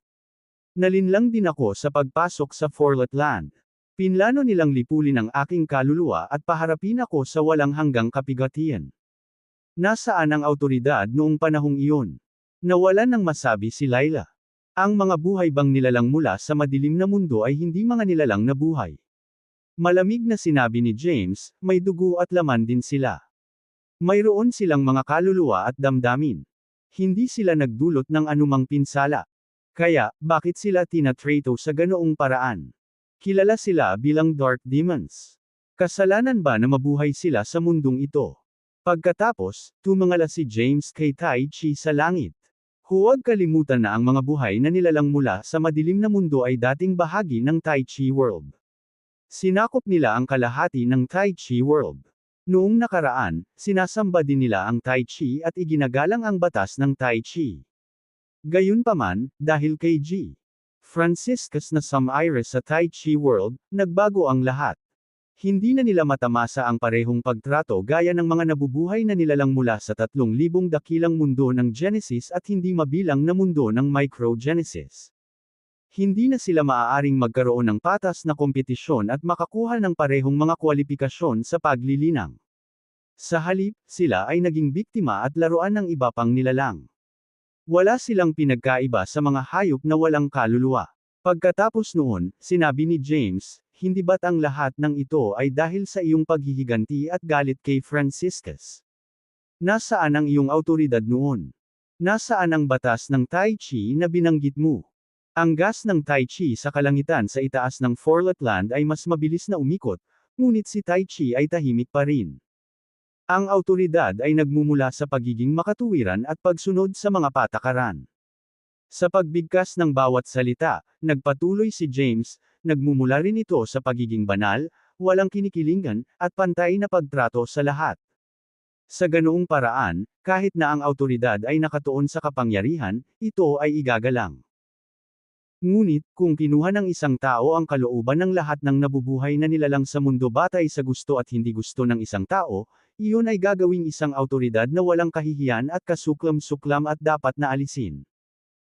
Nalinlang din ako sa pagpasok sa Fourlet Land. Pinlano nilang lipulin ang aking kaluluwa at paharapin ako sa walang hanggang kapigatian. Nasaan ang autoridad noong panahong iyon? Nawalan ng masabi si Laila. Ang mga buhay bang nilalang mula sa madilim na mundo ay hindi mga nilalang na buhay. Malamig na sinabi ni James, may dugo at laman din sila. Mayroon silang mga kaluluwa at damdamin. Hindi sila nagdulot ng anumang pinsala. Kaya, bakit sila tinatrato sa ganoong paraan? Kilala sila bilang Dark Demons. Kasalanan ba na mabuhay sila sa mundong ito? Pagkatapos, tumangala si James kay Tai Chi sa langit. Huwag kalimutan na ang mga buhay na nilalang mula sa madilim na mundo ay dating bahagi ng Tai Chi World. Sinakop nila ang kalahati ng Tai Chi World. Noong nakaraan, sinasamba din nila ang Tai Chi at iginagalang ang batas ng Tai Chi. Gayunpaman, dahil kay G. Franciscus na sumire sa Tai Chi World, nagbago ang lahat. Hindi na nila matamasa ang parehong pagtrato gaya ng mga nabubuhay na nilalang mula sa 3,000 dakilang mundo ng Genesis at hindi mabilang na mundo ng Micro-Genesis. Hindi na sila maaaring magkaroon ng patas na kompetisyon at makakuha ng parehong mga kwalipikasyon sa paglilinang. Sa halip, sila ay naging biktima at laruan ng iba pang nilalang. Wala silang pinagkaiba sa mga hayop na walang kaluluwa. Pagkatapos noon, sinabi ni James, hindi ba't ang lahat ng ito ay dahil sa iyong paghihiganti at galit kay Franciscus? Nasaan ang iyong awtoridad noon? Nasaan ang batas ng Tai Chi na binanggit mo? Ang gas ng Tai Chi sa kalangitan sa itaas ng Forlet Land ay mas mabilis na umikot, ngunit si Tai Chi ay tahimik pa rin. Ang awtoridad ay nagmumula sa pagiging makatuwiran at pagsunod sa mga patakaran. Sa pagbigkas ng bawat salita, nagpatuloy si James, nagmumula rin ito sa pagiging banal, walang kinikilingan, at pantay na pagtrato sa lahat. Sa ganoong paraan, kahit na ang awtoridad ay nakatuon sa kapangyarihan, ito ay igagalang. Ngunit, kung kinuha ng isang tao ang kalooban ng lahat ng nabubuhay na nilalang sa mundo batay sa gusto at hindi gusto ng isang tao, iyon ay gagawing isang awtoridad na walang kahihiyan at kasuklam-suklam at dapat na alisin.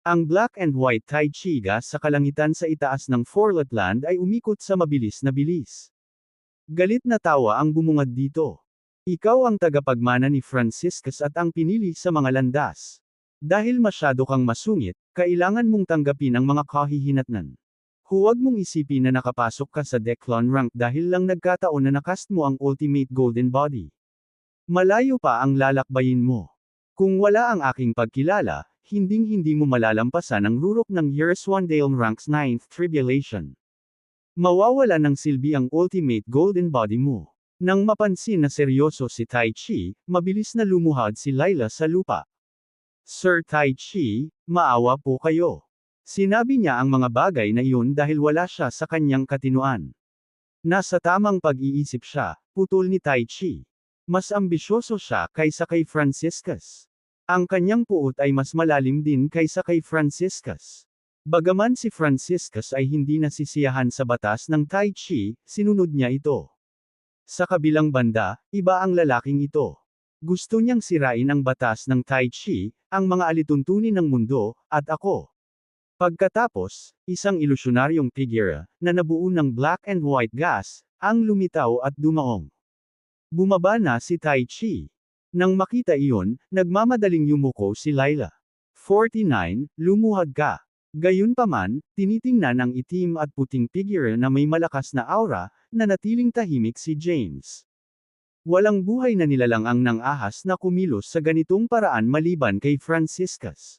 Ang black and white Tai Chi gas sa kalangitan sa itaas ng Forlet Land ay umikot sa mabilis na bilis. Galit na tawa ang bumungad dito. Ikaw ang tagapagmana ni Franciscus at ang pinili sa mga landas. Dahil masyado kang masungit, kailangan mong tanggapin ang mga kahihinatnan. Huwag mong isipin na nakapasok ka sa Declon rank dahil lang nagkataon na nakast mo ang Ultimate Golden Body. Malayo pa ang lalakbayin mo. Kung wala ang aking pagkilala, hinding-hindi mo malalampasan ang rurok ng Yerswandale Rank's 9th Tribulation. Mawawala ng silbi ang Ultimate Golden Body mo. Nang mapansin na seryoso si Tai Chi, mabilis na lumuhad si Layla sa lupa. Sir Tai Chi, maawa po kayo. Sinabi niya ang mga bagay na iyon dahil wala siya sa kanyang katinuan. Nasa tamang pag-iisip siya, putol ni Tai Chi. Mas ambisyoso siya kaysa kay Franciscus. Ang kanyang puot ay mas malalim din kaysa kay Franciscus. Bagaman si Franciscus ay hindi nasisiyahan sa batas ng Tai Chi, sinunod niya ito. Sa kabilang banda, iba ang lalaking ito. Gusto niyang sirain ang batas ng Tai Chi, ang mga alituntunin ng mundo, at ako. Pagkatapos, isang ilusyonaryong figure, na nabuo ng black and white gas, ang lumitaw at dumaong. Bumaba na si Tai Chi. Nang makita iyon, nagmamadaling yumuko si Layla. 49, lumuhad ka. Gayunpaman, tinitingnan ng itim at puting figure na may malakas na aura, na natiling tahimik si James. Walang buhay na nilalang ang nang-ahas na kumilos sa ganitong paraan maliban kay Franciscus.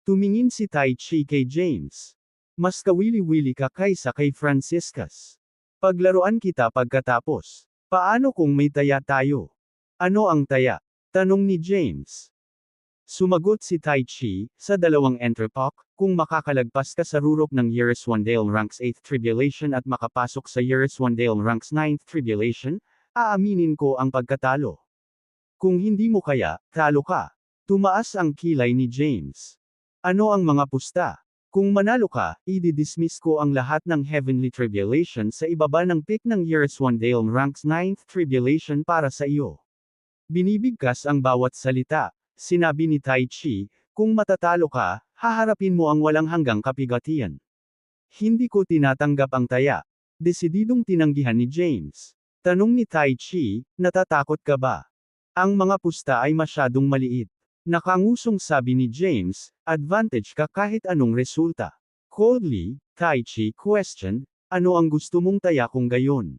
Tumingin si Tai Chi kay James. Mas kawili-wili ka kaysa kay Franciscus. Paglaruan kita pagkatapos. Paano kung may taya tayo? Ano ang taya? Tanong ni James. Sumagot si Tai Chi, sa dalawang entrepok, kung makakalagpas ka sa rurok ng Yerswandale Rank's 8th Tribulation at makapasok sa Yerswandale Rank's 9th Tribulation, aaminin ko ang pagkatalo. Kung hindi mo kaya, talo ka. Tumaas ang kilay ni James. Ano ang mga pusta? Kung manalo ka, i-dismiss ko ang lahat ng Heavenly Tribulation sa ibaba ng peak ng Yerswandale Rank's 9th Tribulation para sa iyo. Binibigkas ang bawat salita. Sinabi ni Tai Chi, kung matatalo ka, haharapin mo ang walang hanggang kapigatian. Hindi ko tinatanggap ang taya. Desididong tinanggihan ni James. Tanong ni Tai Chi, natatakot ka ba? Ang mga pusta ay masyadong maliit. Nakangusong sabi ni James, advantage ka kahit anong resulta. Coldly, Tai Chi questioned, ano ang gusto mong taya kung gayon?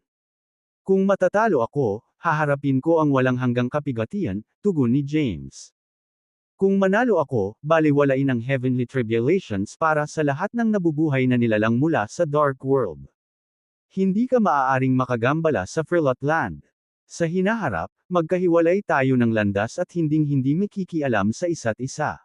Kung matatalo ako, haharapin ko ang walang hanggang kapigatian, tugon ni James. Kung manalo ako, baliwalain ang Heavenly Tribulations para sa lahat ng nabubuhay na nilalang mula sa Dark World. Hindi ka maaaring makagambala sa Forlet Land. Sa hinaharap, magkahiwalay tayo ng landas at hinding-hindi makikialam sa isa't isa.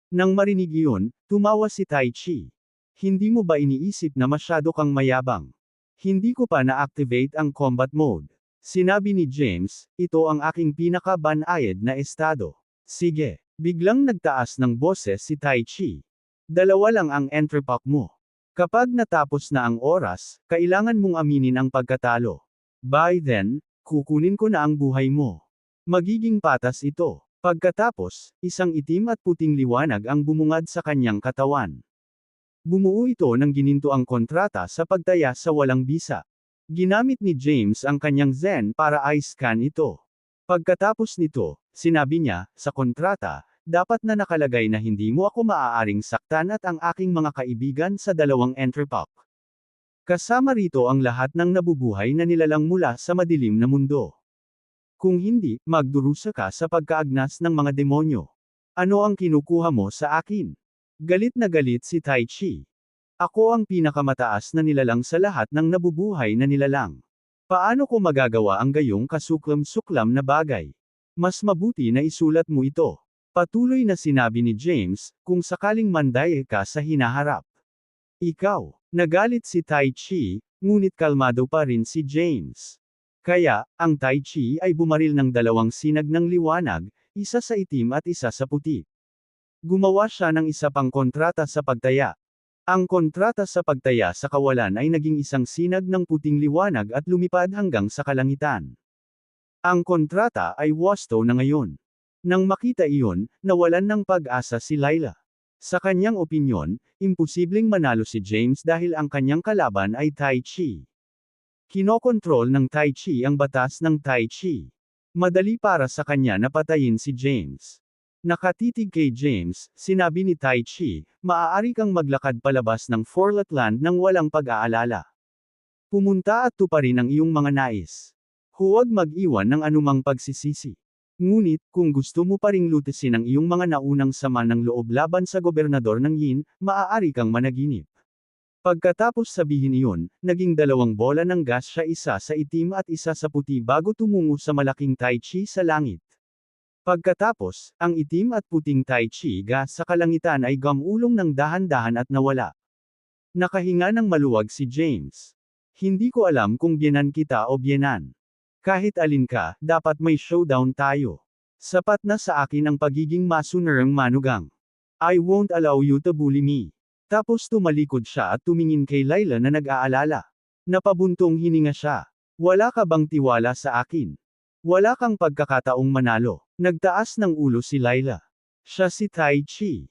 Nang marinig iyon, tumawa si Tai Chi. Hindi mo ba iniisip na masyado kang mayabang? Hindi ko pa na-activate ang combat mode. Sinabi ni James, ito ang aking pinaka-banayad na estado. Sige. Biglang nagtaas ng boses si Tai Chi. Dalawa lang ang entry pack mo. Kapag natapos na ang oras, kailangan mong aminin ang pagkatalo. By then, kukunin ko na ang buhay mo. Magiging patas ito. Pagkatapos, isang itim at puting liwanag ang bumungad sa kanyang katawan. Bumuo ito ng gininto ang kontrata sa pagtaya sa walang bisa. Ginamit ni James ang kanyang Zen para i-scan ito. Pagkatapos nito, sinabi niya, sa kontrata, dapat na nakalagay na hindi mo ako maaaring saktan at ang aking mga kaibigan sa dalawang entry pack. Kasama rito ang lahat ng nabubuhay na nilalang mula sa madilim na mundo. Kung hindi, magdurusa ka sa pagkaagnas ng mga demonyo. Ano ang kinukuha mo sa akin? Galit na galit si Tai Chi. Ako ang pinakamataas na nilalang sa lahat ng nabubuhay na nilalang. Paano ko magagawa ang gayong kasuklam-suklam na bagay? Mas mabuti na isulat mo ito. Patuloy na sinabi ni James, kung sakaling manday ka sa hinaharap. Ikaw, nagalit si Tai Chi, ngunit kalmado pa rin si James. Kaya, ang Tai Chi ay bumaril ng dalawang sinag ng liwanag, isa sa itim at isa sa puti. Gumawa siya ng isa pang kontrata sa pagtaya. Ang kontrata sa pagtaya sa kawalan ay naging isang sinag ng puting liwanag at lumipad hanggang sa kalangitan. Ang kontrata ay wasto na ngayon. Nang makita iyon, nawalan ng pag-asa si Layla. Sa kanyang opinyon, imposibleng manalo si James dahil ang kanyang kalaban ay Tai Chi. Kinokontrol ng Tai Chi ang batas ng Tai Chi. Madali para sa kanya na patayin si James. Nakatitig kay James, sinabi ni Tai Chi, maaari kang maglakad palabas ng Forlet Land nang walang pag-aalala. Pumunta at tuparin ang iyong mga nais. Huwag mag-iwan ng anumang pagsisisi. Ngunit, kung gusto mo pa ring lutasin ang iyong mga naunang sama ng loob laban sa gobernador ng Yin, maaari kang managinip. Pagkatapos sabihin iyon, naging dalawang bola ng gas siya, isa sa itim at isa sa puti bago tumungo sa malaking Tai Chi sa langit. Pagkatapos, ang itim at puting Tai Chi gas sa kalangitan ay gumulong ng dahan-dahan at nawala. Nakahinga ng maluwag si James. Hindi ko alam kung biyenan kita o biyenan. Kahit alin ka, dapat may showdown tayo. Sapat na sa akin ang pagiging masunerang manugang. I won't allow you to bully me. Tapos tumalikod siya at tumingin kay Layla na nag-aalala. Napabuntong hininga siya. Wala ka bang tiwala sa akin? Wala kang pagkakataong manalo. Nagtaas ng ulo si Layla. Siya si Tai Chi.